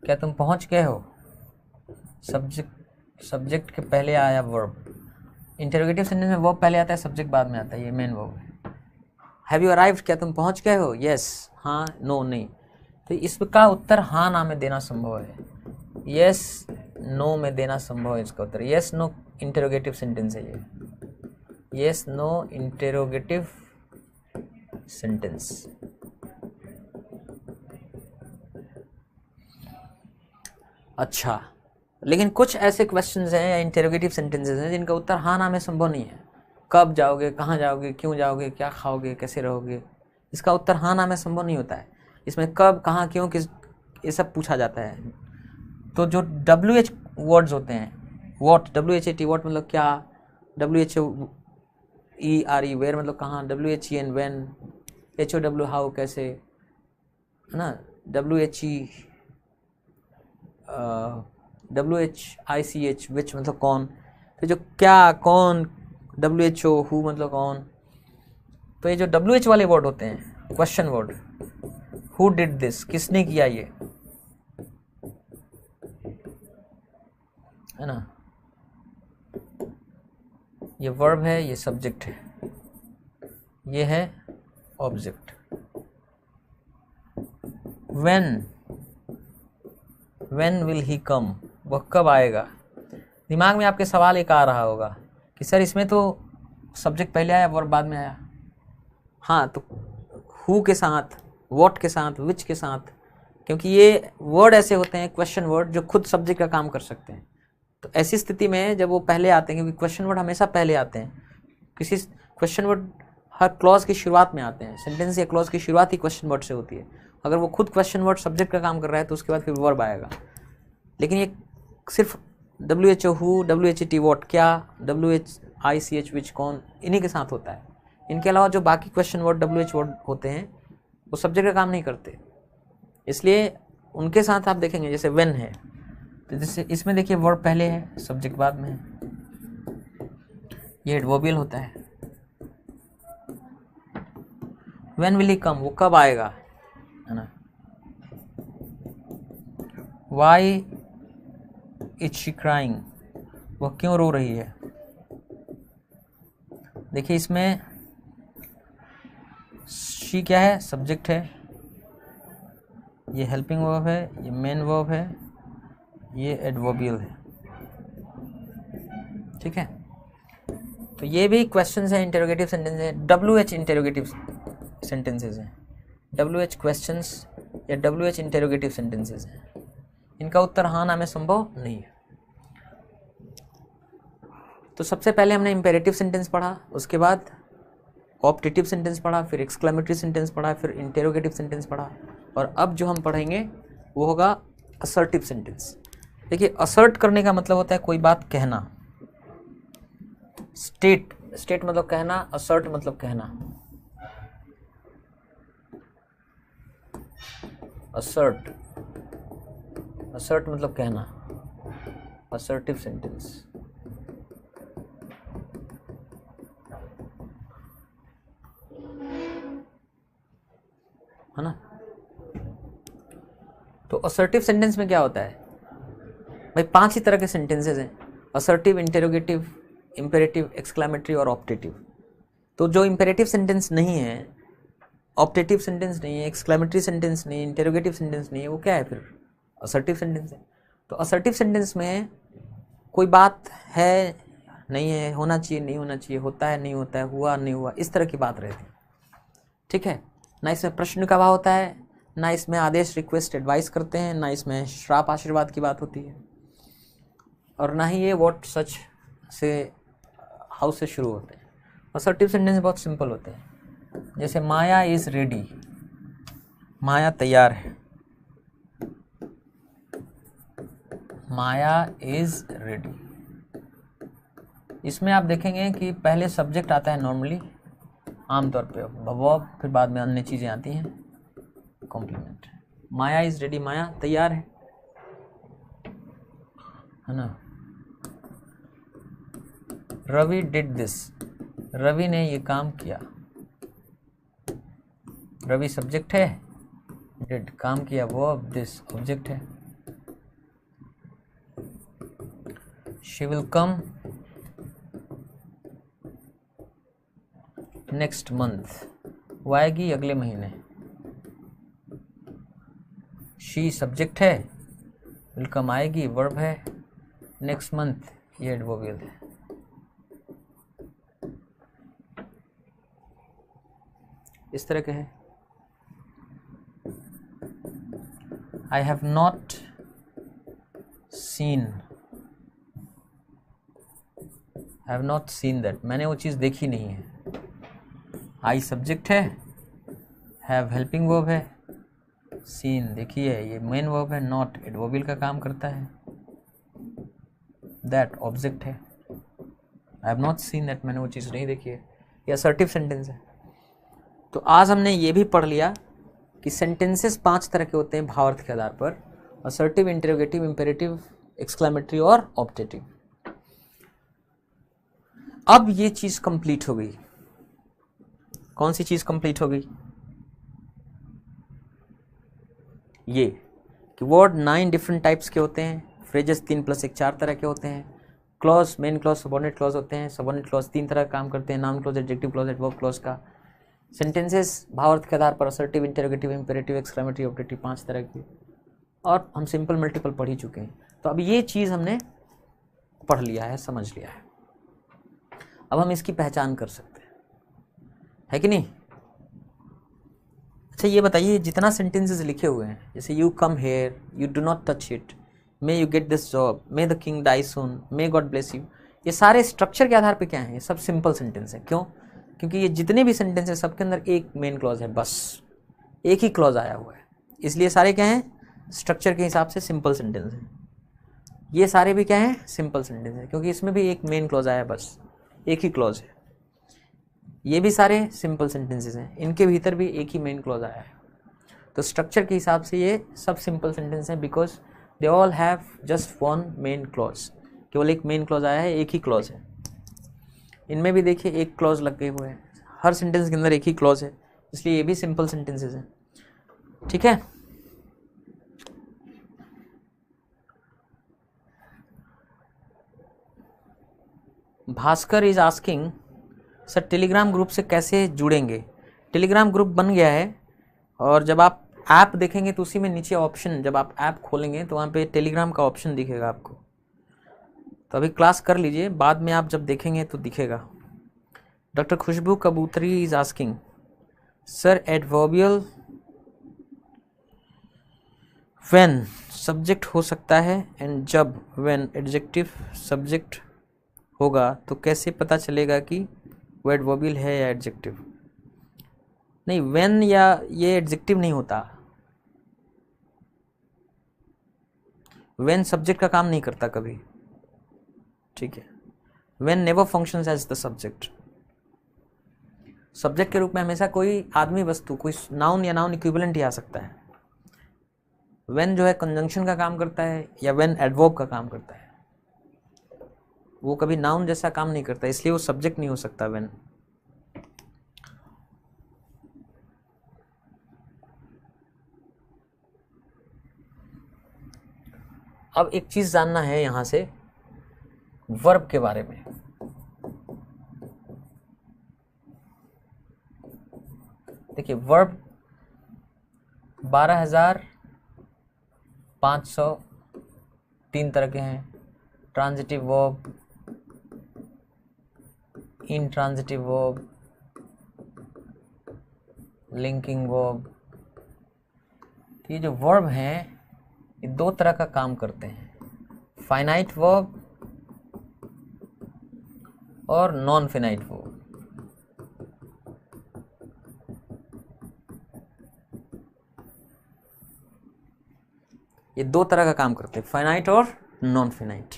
क्या तुम पहुंच गए हो, सब्जेक्ट के पहले आया वर्ब। इंटरोगेटिव सेंटेंस में वर्ब पहले आता है, सब्जेक्ट बाद में आता है, ये मेन वर्ब है। हैव यू अराइव्ड, क्या तुम पहुंच गए हो, यस हाँ, नो नहीं। तो इसका उत्तर हाँ ना में देना संभव है, यस नो में देना संभव है इसका उत्तर। यस नो इंटरोगेटिव सेंटेंस है ये, यस नो इंटरोगेटिव सेंटेंस। अच्छा, लेकिन कुछ ऐसे क्वेश्चंस हैं या इंटरोगेटिव सेंटेंसेस हैं जिनका उत्तर हाँ ना में संभव नहीं है। कब जाओगे, कहाँ जाओगे, क्यों जाओगे, क्या खाओगे, कैसे रहोगे, इसका उत्तर हाँ ना में संभव नहीं होता है। इसमें कब, कहाँ, क्यों, किस, ये सब पूछा जाता है। तो जो WH वर्ड्स होते हैं, वॉट, WHAT वॉट मतलब क्या, WHERE वेयर मतलब कहाँ, WHEN व्हेन, HOW हाउ कैसे, है ना, WHICH विच मतलब कौन। तो जो क्या, कौन, WHO हु मतलब कौन, तो ये जो WH वाले वर्ड होते हैं, question word, who did this, किसने किया ये, है ना, ये वर्ब है, ये सब्जेक्ट है, ये है object. when will he come, वह कब आएगा। दिमाग में आपके सवाल एक आ रहा होगा कि सर इसमें तो सब्जेक्ट पहले आया वर्ब बाद में आया। हाँ, तो हु के साथ, व्हाट के साथ, विच के साथ, क्योंकि ये वर्ड ऐसे होते हैं क्वेश्चन वर्ड जो खुद सब्जेक्ट का काम कर सकते हैं। तो ऐसी स्थिति में जब वो पहले आते हैं, क्योंकि क्वेश्चन वर्ड हमेशा पहले आते हैं, किसी क्वेश्चन वर्ड हर क्लॉज की शुरुआत में आते हैं, सेंटेंस या क्लॉज की शुरुआत ही क्वेश्चन वर्ड से होती है। अगर वो खुद क्वेश्चन वर्ड सब्जेक्ट का काम कर रहा है तो उसके बाद फिर वर्ब आएगा। लेकिन ये सिर्फ WHO, हु, WHET व्हाट क्या, WHICH विच कौन, इन्हीं के साथ होता है। इनके अलावा जो बाकी क्वेश्चन वर्ड WH वर्ड होते हैं वो सब्जेक्ट का काम नहीं करते, इसलिए उनके साथ आप देखेंगे जैसे when है, तो जैसे इसमें देखिए वर्ब पहले है, सब्जेक्ट बाद में है, ये एडवर्बियल होता है। when will he come, वो कब आएगा, है ना। why is she crying, वह क्यों रो रही है। देखिए इसमें she क्या है, सब्जेक्ट है, ये हेल्पिंग वर्ब है, ये मेन वर्ब है, ये एडवर्बियल है, ठीक है। तो ये भी क्वेश्चंस हैं, इंटेरोगेटिव सेंटेंस है, WH इंटेरोगेटिव सेंटेंसेस हैं, WH क्वेश्चंस या WH इंटेरोगेटिव सेंटेंसेस हैं। इनका उत्तर हाँ ना में संभव नहीं है। तो सबसे पहले हमने इंपेरेटिव सेंटेंस पढ़ा, उसके बाद ऑप्टेटिव सेंटेंस पढ़ा, फिर एक्सक्लेमेटरी सेंटेंस पढ़ा, फिर इंटेरोगेटिव सेंटेंस पढ़ा, और अब जो हम पढ़ेंगे वो होगा असर्टिव सेंटेंस। देखिए असर्ट करने का मतलब होता है कोई बात कहना, स्टेट मतलब कहना, असर्ट मतलब कहना। असर्ट मतलब कहना, असर्टिव सेंटेंस। है ना। तो असर्टिव सेंटेंस में क्या होता है भाई, 5 ही तरह के सेंटेंसेस हैं, असर्टिव, इंटेरोगेटिव, इंपेरेटिव, एक्सक्लेमेटरी और ऑप्टेटिव। तो जो इंपेरेटिव सेंटेंस नहीं है, ऑप्टेटिव सेंटेंस नहीं है, एक्सक्लेमेटरी सेंटेंस नहीं है, इंटेरोगेटिव सेंटेंस नहीं है, वो क्या है फिर, असर्टिव सेंटेंस है। तो असर्टिव सेंटेंस में कोई बात है नहीं है, होना चाहिए नहीं होना चाहिए, होता है नहीं होता है, हुआ नहीं हुआ, इस तरह की बात रहती है, ठीक है। ना इसमें प्रश्न का भाव होता है, ना इसमें आदेश, रिक्वेस्ट, एडवाइस करते हैं, ना इसमें श्राप, आशीर्वाद की बात होती है, और ना ही ये व्हाट, सच से, हाउ से शुरू होते हैं। असर्टिव सेंटेंस बहुत सिंपल होते हैं, जैसे माया इज रेडी, माया तैयार है, माया इज रेडी। इसमें आप देखेंगे कि पहले सब्जेक्ट आता है नॉर्मली, आमतौर पे वर्ब, फिर बाद में अन्य चीज़ें आती हैं, कॉम्प्लीमेंट। माया इज रेडी, माया तैयार है ना। रवि डिड दिस, रवि ने ये काम किया, रवि सब्जेक्ट है, डिड काम किया, वर्ब, दिस ऑब्जेक्ट है। She will come next month, वो आएगी अगले महीने। शी सब्जेक्ट है, विल कम आएगी, वर्ब है, नेक्स्ट मंथ ये एडवर्बियल है। इस तरह के है। I have not seen, I have not seen that, मैंने वो चीज़ देखी नहीं है। आई सब्जेक्ट है, हैव हेल्पिंग वर्ब है, सीन देखिए ये मेन वर्ब है, नॉट एडवर्बियल का काम करता है, दैट ऑब्जेक्ट है। I have not seen that, मैंने वो चीज़ नहीं देखी है, ये असर्टिव सेंटेंस है। तो आज हमने ये भी पढ़ लिया कि सेंटेंसेस 5 तरह के होते हैं भावार्थ के आधार पर, असर्टिव, इंटेरोगेटिव, इंपेरेटिव, एक्सक्लेमेटरी और ऑप्टेटिव। अब ये चीज़ कंप्लीट हो गई। कौन सी चीज़ कंप्लीट हो गई? ये कि वर्ड 9 डिफरेंट टाइप्स के होते हैं, फ्रेजेस 3 + 1 4 तरह के होते हैं, clause, main clause, subordinate clause होते हैं, सबऑर्डिनेट क्लॉज 3 तरह का काम करते हैं, noun clause, adjective clause, adverb clause का। सेंटेंसेस भावार्थ के आधार पर assertive, interrogative, imperative, exclamatory, objective 5 तरह की, और हम सिंपल मल्टीपल पढ़ ही चुके हैं। तो अब ये चीज़ हमने पढ़ लिया है, समझ लिया है, अब हम इसकी पहचान कर सकते हैं, है कि नहीं? अच्छा ये बताइए, जितना सेंटेंसेस लिखे हुए हैं, जैसे you come here, you do not touch it, may you get this job, may the king die soon, may God bless you, ये सारे स्ट्रक्चर के आधार पे क्या है? ये सब सिंपल सेंटेंस है। क्यों? क्योंकि ये जितने भी सेंटेंस है सबके अंदर एक मेन क्लॉज है, बस एक ही क्लॉज आया हुआ है, इसलिए सारे क्या हैं? स्ट्रक्चर के हिसाब से सिंपल सेंटेंस हैं। ये सारे भी क्या हैं? सिंपल सेंटेंस है, क्योंकि इसमें भी एक मेन क्लॉज आया, बस एक ही क्लॉज है। ये भी सारे सिंपल सेंटेंसेस हैं, इनके भीतर भी एक ही मेन क्लॉज आया है। तो स्ट्रक्चर के हिसाब से ये सब सिंपल सेंटेंस हैं, because they all have just one main clause, केवल एक मेन क्लॉज आया है, एक ही क्लॉज है। इनमें भी देखिए एक क्लॉज लगे हुए हैं, हर सेंटेंस के अंदर एक ही क्लॉज है, इसलिए ये भी सिंपल सेंटेंसेस हैं। ठीक है, Bhaskar is asking sir Telegram group से कैसे जुड़ेंगे? टेलीग्राम ग्रुप बन गया है, और जब आप ऐप देखेंगे तो उसी में नीचे ऑप्शन, जब आप ऐप खोलेंगे तो वहाँ पे टेलीग्राम का ऑप्शन दिखेगा आपको। तो अभी क्लास कर लीजिए, बाद में आप जब देखेंगे तो दिखेगा। डॉक्टर खुशबू कबूतरी is asking sir adverbial when subject हो सकता है एंड जब व्हेन एडजेक्टिव सब्जेक्ट होगा तो कैसे पता चलेगा कि वो एडवर्बियल है या एडजेक्टिव? नहीं, व्हेन या ये एडजेक्टिव नहीं होता, व्हेन सब्जेक्ट का काम नहीं करता कभी। ठीक है, when never functions as the subject. Subject के रूप में हमेशा कोई आदमी, वस्तु, कोई नाउन या नाउन इक्विवेलेंट ही आ सकता है। व्हेन जो है कंजंक्शन का काम करता है, या व्हेन एडवर्ब का काम करता है, वो कभी नाउन जैसा काम नहीं करता, इसलिए वो सब्जेक्ट नहीं हो सकता व्हेन। अब एक चीज जानना है यहां से वर्ब के बारे में। देखिए वर्ब 12,503 तरह के हैं। Transitive verb, intransitive verb, linking verb. ये जो वर्ब हैं ये दो तरह का काम करते हैं, फाइनाइट वर्ब और नॉन फाइनाइट वर्ब। ये दो तरह का काम करते हैं, फाइनाइट और नॉन फाइनाइट।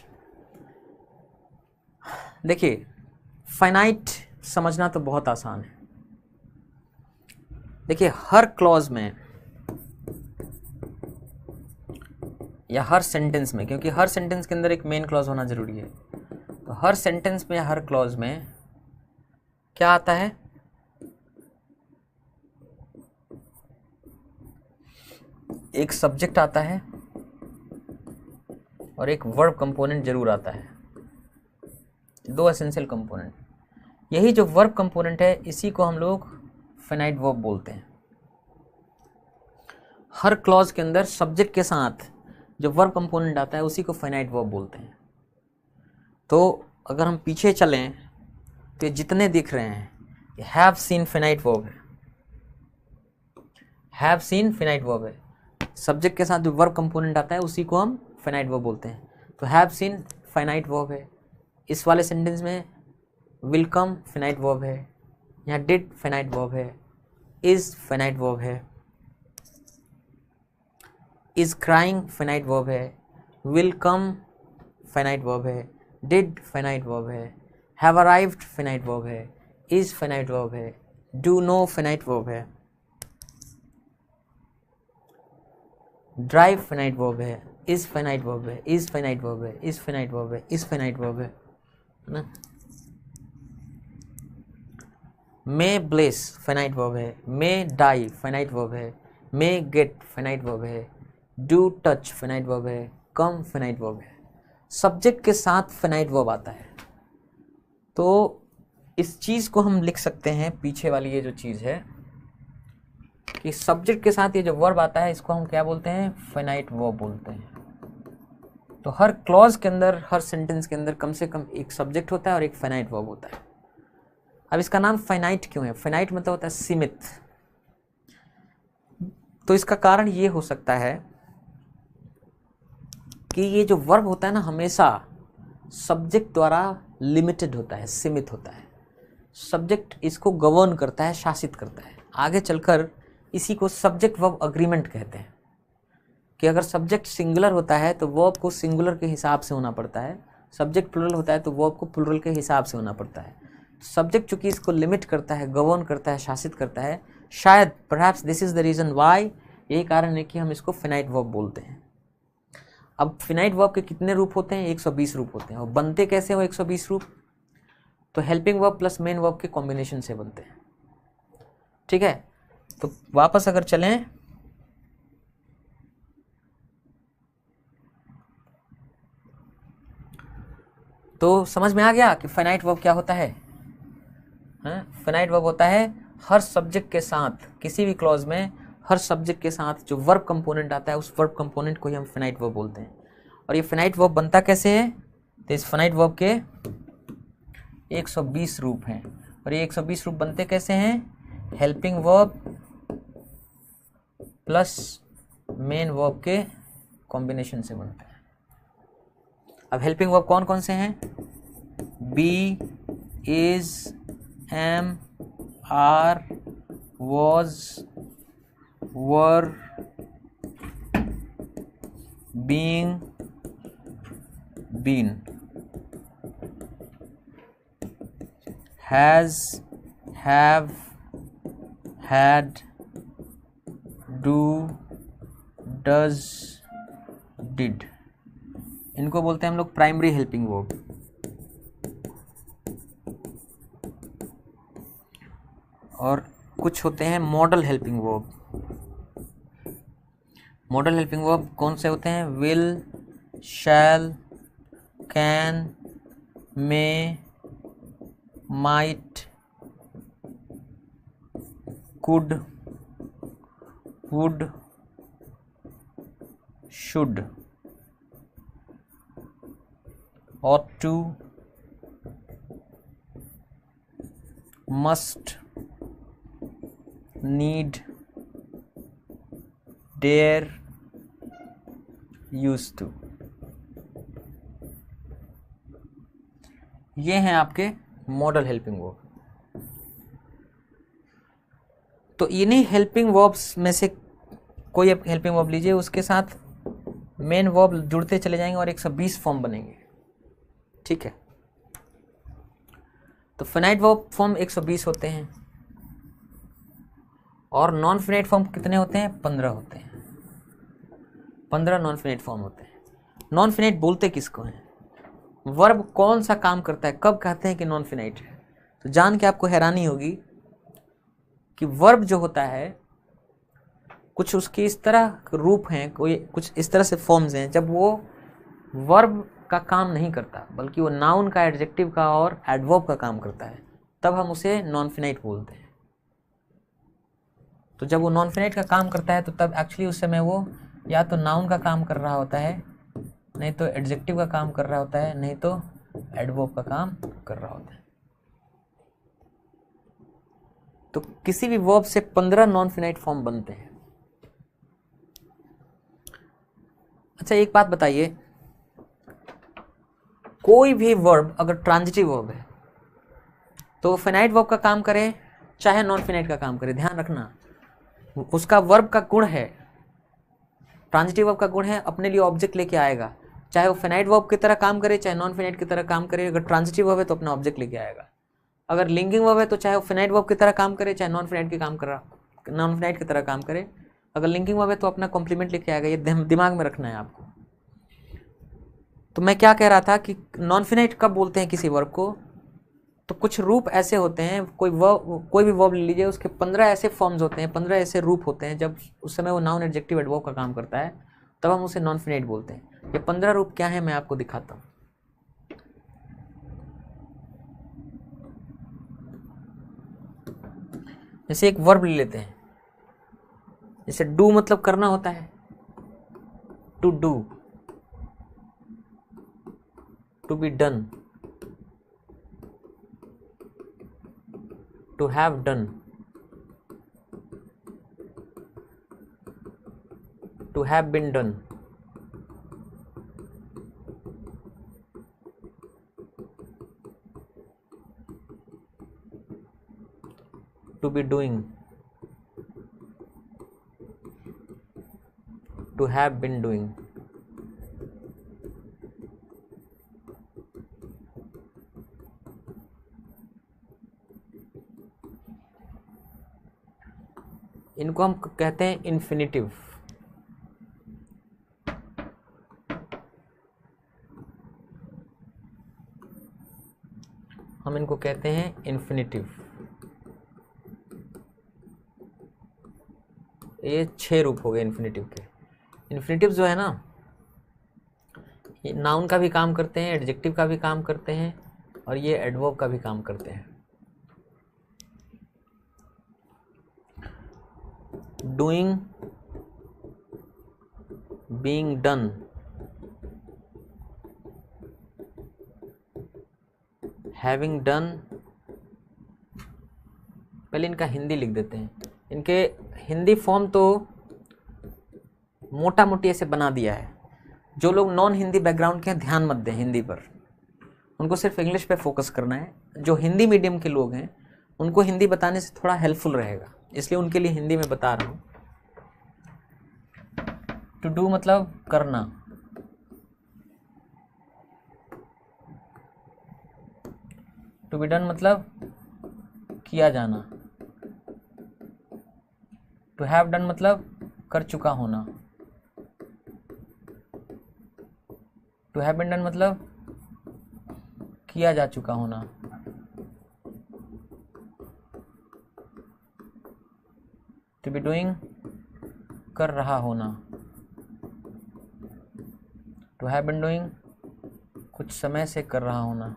देखिए फाइनाइट समझना तो बहुत आसान है। देखिए हर क्लॉज में या हर सेंटेंस में, क्योंकि हर सेंटेंस के अंदर एक मेन क्लॉज होना जरूरी है, तो हर सेंटेंस में या हर क्लॉज में क्या आता है? एक सब्जेक्ट आता है और एक वर्ब कंपोनेंट जरूर आता है, दो एसेंशियल कंपोनेंट। यही जो वर्ब कंपोनेंट है इसी को हम लोग फाइनाइट वर्ब बोलते हैं। हर क्लॉज के अंदर सब्जेक्ट के साथ जो वर्ब कंपोनेंट आता है उसी को फाइनाइट वर्ब बोलते हैं। तो अगर हम पीछे चलें तो जितने दिख रहे हैं हैव सीन फाइनाइट वर्ब है, हैव सीन फाइनाइट वर्ब है। सब्जेक्ट के साथ जो वर्ब कंपोनेंट आता है उसी को हम फाइनाइट वर्ब बोलते हैं। तो हैव सीन फाइनाइट वर्ब है, इस वाले सेंटेंस में विल कम फाइनाइट वर्ब है, यहाँ डिड फाइनाइट वर्ब है, इज फाइनाइट वर्ब है, इज क्राइंग फाइनाइट वर्ब है, विल कम फाइनाइट वर्ब है, डिड फाइनाइट वर्ब है, हैव अराइव्ड फाइनाइट वर्ब है, इज फाइनाइट वर्ब है, डू नो फाइनाइट वर्ब है, ड्राइव फाइनाइट वर्ब है, is finite verb है, is finite verb है, is finite verb है, इज फाइनाइट वर्ब है ना। मे ब्लेस फाइनाइट वर्ब है, मे डाई फाइनाइट वर्ब है, मे गेट फाइनाइट वर्ब है, डू टच फाइनाइट वर्ब है, कम फाइनाइट वर्ब है। सब्जेक्ट के साथ फाइनाइट वर्ब आता है। तो इस चीज़ को हम लिख सकते हैं, पीछे वाली ये जो चीज़ है कि सब्जेक्ट के साथ ये जो वर्ब आता है इसको हम क्या बोलते हैं, फाइनाइट वर्ब बोलते हैं। तो हर क्लॉज के अंदर, हर सेंटेंस के अंदर कम से कम एक सब्जेक्ट होता है और एक फाइनाइट वर्ब होता है। अब इसका नाम फाइनाइट क्यों है? फाइनाइट मतलब होता है सीमित। तो इसका कारण ये हो सकता है कि ये जो वर्ब होता है ना, हमेशा सब्जेक्ट द्वारा लिमिटेड होता है, सीमित होता है। सब्जेक्ट इसको गवर्न करता है, शासित करता है। आगे चलकर इसी को सब्जेक्ट वर्ब अग्रीमेंट कहते हैं कि अगर सब्जेक्ट सिंगुलर होता है तो वर्ब को सिंगुलर के हिसाब से होना पड़ता है, सब्जेक्ट प्लुरल होता है तो वर्ब को प्लुरल के हिसाब से होना पड़ता है। सब्जेक्ट चूंकि इसको लिमिट करता है, गवर्न करता है, शासित करता है, शायद perhaps this is the reason why, यही कारण है कि हम इसको फिनाइट वर्ब बोलते हैं। अब फिनाइट वर्ब के कितने रूप होते हैं? 120 रूप होते हैं। और बनते कैसे हो 120 रूप? तो helping verb plus main verb के कॉम्बिनेशन से बनते हैं। ठीक है, तो वापस अगर चलें तो समझ में आ गया कि फाइनाइट वर्ब क्या होता है। फाइनाइट वर्ब होता है हर सब्जेक्ट के साथ, किसी भी क्लॉज में हर सब्जेक्ट के साथ जो वर्ब कंपोनेंट आता है उस वर्ब कंपोनेंट को ही हम फाइनाइट वर्ब बोलते हैं। और ये फाइनाइट वर्ब बनता कैसे है? तो इस फाइनाइट वर्ब के 120 रूप हैं। और ये 120 रूप बनते कैसे हैं? Helping verb plus main verb के कॉम्बिनेशन से बनते हैं। अब हेल्पिंग वर्ब कौन कौन से हैं? Be, is, am, are, was, were, being, been, has, have, had, do, does, did. इनको बोलते हैं हम लोग प्राइमरी हेल्पिंग वर्ब। और कुछ होते हैं modal helping verb. Modal helping verb कौन से होते हैं? Will, shall, can, may, might, could, would, should, ought to, must, need, dare, used to। ये हैं आपके मॉडल हेल्पिंग वर्ब। तो इन्हीं हेल्पिंग वर्ब्स में से कोई आप हेल्पिंग वर्ब लीजिए, उसके साथ मेन वर्ब जुड़ते चले जाएंगे और 120 फॉर्म बनेंगे। ठीक है, तो फिनाइट वर्ब फॉर्म 120 होते हैं और नॉन फिनाइट फॉर्म कितने होते हैं? 15 होते हैं। 15 नॉन फिनाइट फॉर्म होते हैं। नॉन फिनाइट बोलते किसको हैं? वर्ब कौन सा काम करता है, कब कहते हैं कि नॉन फिनाइट है? तो जान के आपको हैरानी होगी कि वर्ब जो होता है कुछ उसके इस तरह रूप हैं, कोई कुछ इस तरह से फॉर्म्स हैं जब वो वर्ब का काम नहीं करता बल्कि वो नाउन का, एडजेक्टिव का और एडवर्ब का काम करता है, तब हम उसे नॉन फिनाइट बोलते हैं। तो जब वो नॉन फिनाइट का काम करता है तो तब एक्चुअली उस समय वो या तो नाउन का काम कर रहा होता है, नहीं तो एडजेक्टिव का काम कर रहा होता है, नहीं तो एडवर्ब का काम कर रहा होता है। तो किसी भी वर्ब से 15 नॉन फिनाइट फॉर्म बनते हैं। अच्छा, एक बात बताइए, कोई भी वर्ब अगर ट्रांजिटिव वर्ब है तो फिनाइट वर्ब का काम करे चाहे नॉन फिनाइट का काम करे, ध्यान रखना उसका वर्ब का गुण है, ट्रांजिटिव वर्ब का गुण है अपने लिए ऑब्जेक्ट लेके आएगा, चाहे वो फिनाइट वर्ब की तरह काम करे चाहे नॉन फिनाइट की तरह काम करे। अगर ट्रांजिटिव वर्ब है तो अपना ऑब्जेक्ट लेके आएगा। अगर लिंकिंग वर्ब है तो चाहे वो फिनाइट वर्ब की तरह काम करे चाहे नॉन फिनाइट की तरह काम करे। अगर लिंकिंग वर्ब है तो अपना कॉम्प्लीमेंट लेके आएगा। ये दिमाग में रखना है आपको। तो मैं क्या कह रहा था कि नॉन फिनाइट कब बोलते हैं किसी वर्ब को? तो कुछ रूप ऐसे होते हैं, कोई भी वर्ब ले लीजिए, उसके 15 ऐसे फॉर्म्स होते हैं, 15 ऐसे रूप होते हैं, जब उस समय वो नाउन एडजेक्टिव एडवर्ब का काम करता है तब हम उसे नॉन फिनिट बोलते हैं। ये 15 रूप क्या है मैं आपको दिखाता हूँ। जैसे एक वर्ब ले लेते हैं, जैसे डू मतलब करना होता है, to do, to be done, to have done, to have been done, to be doing, to have been doing, इनको हम कहते हैं इन्फिनिटिव। हम इनको कहते हैं इन्फिनिटिव। ये 6 रूप हो गए इन्फिनिटिव के। इन्फिनिटिव जो है ना, ये नाउन का भी काम करते हैं, एडजेक्टिव का भी काम करते हैं, और ये एडवर्ब का भी काम करते हैं। Doing, being done, having done, पहले इनका हिंदी लिख देते हैं। इनके हिंदी फॉर्म तो मोटा मोटी ऐसे बना दिया है। जो लोग नॉन हिंदी बैकग्राउंड के हैं ध्यान मत दें हिंदी पर, उनको सिर्फ इंग्लिश पे फोकस करना है। जो हिंदी मीडियम के लोग हैं उनको हिंदी बताने से थोड़ा हेल्पफुल रहेगा, इसलिए उनके लिए हिंदी में बता रहा हूँ। टू डू मतलब करना, टू बी डन मतलब किया जाना, टू हैव डन मतलब कर चुका होना, टू हैव बीन डन मतलब किया जा चुका होना, टू बी डूइंग कर रहा होना, टू हैव बीन डूइंग कुछ समय से कर रहा होना,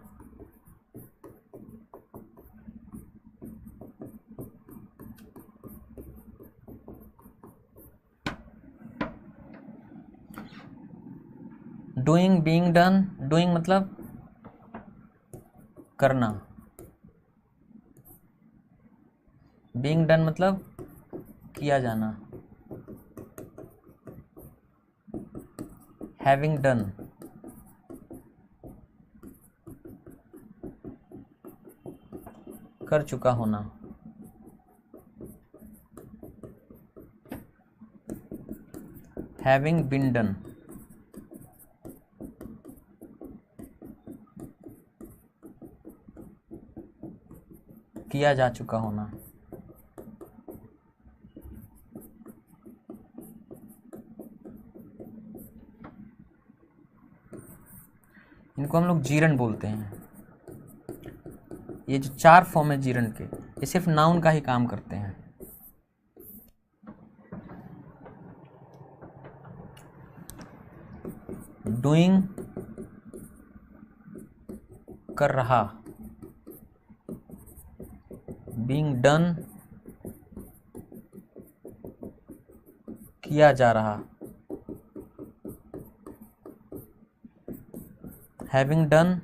डूइंग, बीइंग डन। डूइंग मतलब करना, बीइंग डन मतलब किया जाना, हैविंग डन कर चुका होना, हैविंग बीन डन किया जा चुका होना। इनको हम लोग जीरन बोलते हैं। ये जो 4 फॉर्म है जीरन के, ये सिर्फ नाउन का ही काम करते हैं। डूइंग कर रहा, बीइंग डन किया जा रहा, हैविंग डन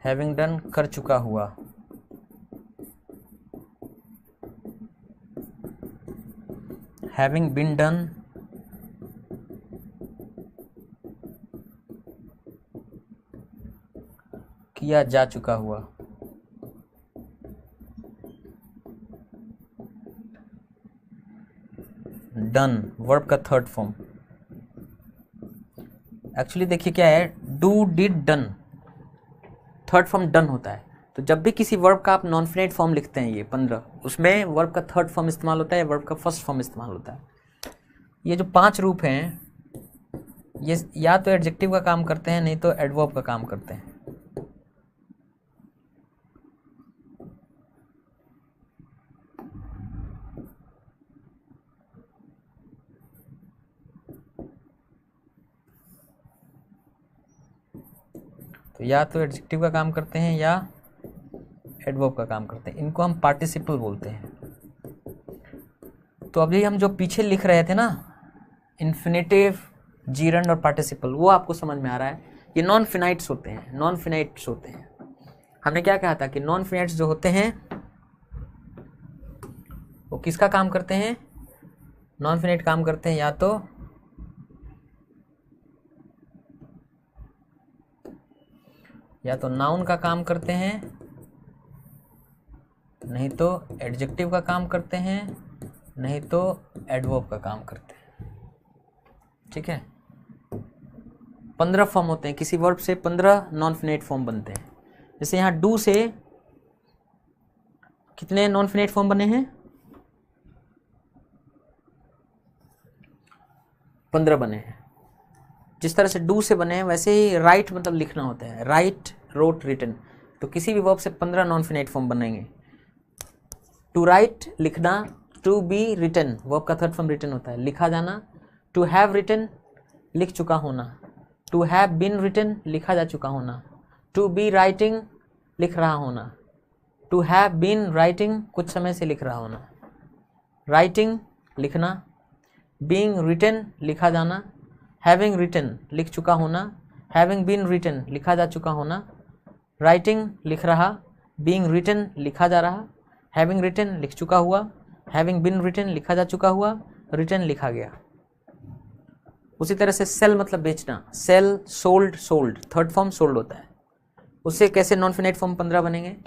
हैविंग डन कर चुका हुआ, हैविंग बीन डन किया जा चुका हुआ, डन वर्ब का 3rd फॉर्म। एक्चुअली देखिए क्या है, do did done 3rd form done होता है। तो जब भी किसी वर्ब का आप नॉन फिनाइट फॉर्म लिखते हैं, ये 15, उसमें वर्ब का थर्ड फॉर्म इस्तेमाल होता है या वर्ब का फर्स्ट फॉर्म इस्तेमाल होता है। ये जो 5 रूप हैं, ये या तो एडजेक्टिव का काम करते हैं, नहीं तो एडवर्ब का काम करते हैं। तो या तो एडजेक्टिव का काम करते हैं या एडवर्ब का काम करते हैं। इनको हम पार्टिसिपल बोलते हैं। तो अभी हम जो पीछे लिख रहे थे ना, इन्फिनेटिव, जीरंड और पार्टिसिपल, वो आपको समझ में आ रहा है। ये नॉन फिनाइट्स होते हैं, नॉन फिनाइट्स होते हैं। हमने क्या कहा था कि नॉन फिनाइट्स जो होते हैं वो किसका काम करते हैं? नॉन फिनाइट काम करते हैं या तो नाउन का काम करते हैं, नहीं तो एडजेक्टिव का काम करते हैं, नहीं तो एडवर्ब का काम करते हैं। ठीक है, 15 फॉर्म होते हैं किसी वर्ब से, 15 नॉन फिनाइट फॉर्म बनते हैं। जैसे यहाँ डू से कितने नॉन फिनाइट फॉर्म बने हैं? 15 बने हैं। जिस तरह से डू से बने हैं वैसे ही राइट मतलब लिखना होता है, राइट, रोट, रिटन। तो किसी भी वर्ब से 15 नॉन फिनाइट फॉर्म बनेंगे। टू राइट लिखना, टू बी रिटन, वर्ब का थर्ड फॉर्म रिटन होता है, लिखा जाना। टू हैव रिटन, लिख चुका होना। टू हैव बीन रिटन, लिखा जा चुका होना। टू बी राइटिंग, लिख रहा होना। टू हैव बीन राइटिंग, कुछ समय से लिख रहा होना। राइटिंग, लिखना। बीइंग रिटन, लिखा जाना। हैविंग रिटन, लिख चुका होना। हैविंग बीन रिटन, लिखा जा चुका होना। राइटिंग, लिख रहा। बीइंग रिटन, लिखा जा रहा। हैविंग रिटन, लिख चुका हुआ। हैविंग बीन रिटन, लिखा जा चुका हुआ। रिटन, लिखा गया। उसी तरह से सेल मतलब बेचना, sell, sold, sold, third form sold होता है। उससे कैसे नॉन फिनाइट फॉर्म 15 बनेंगे?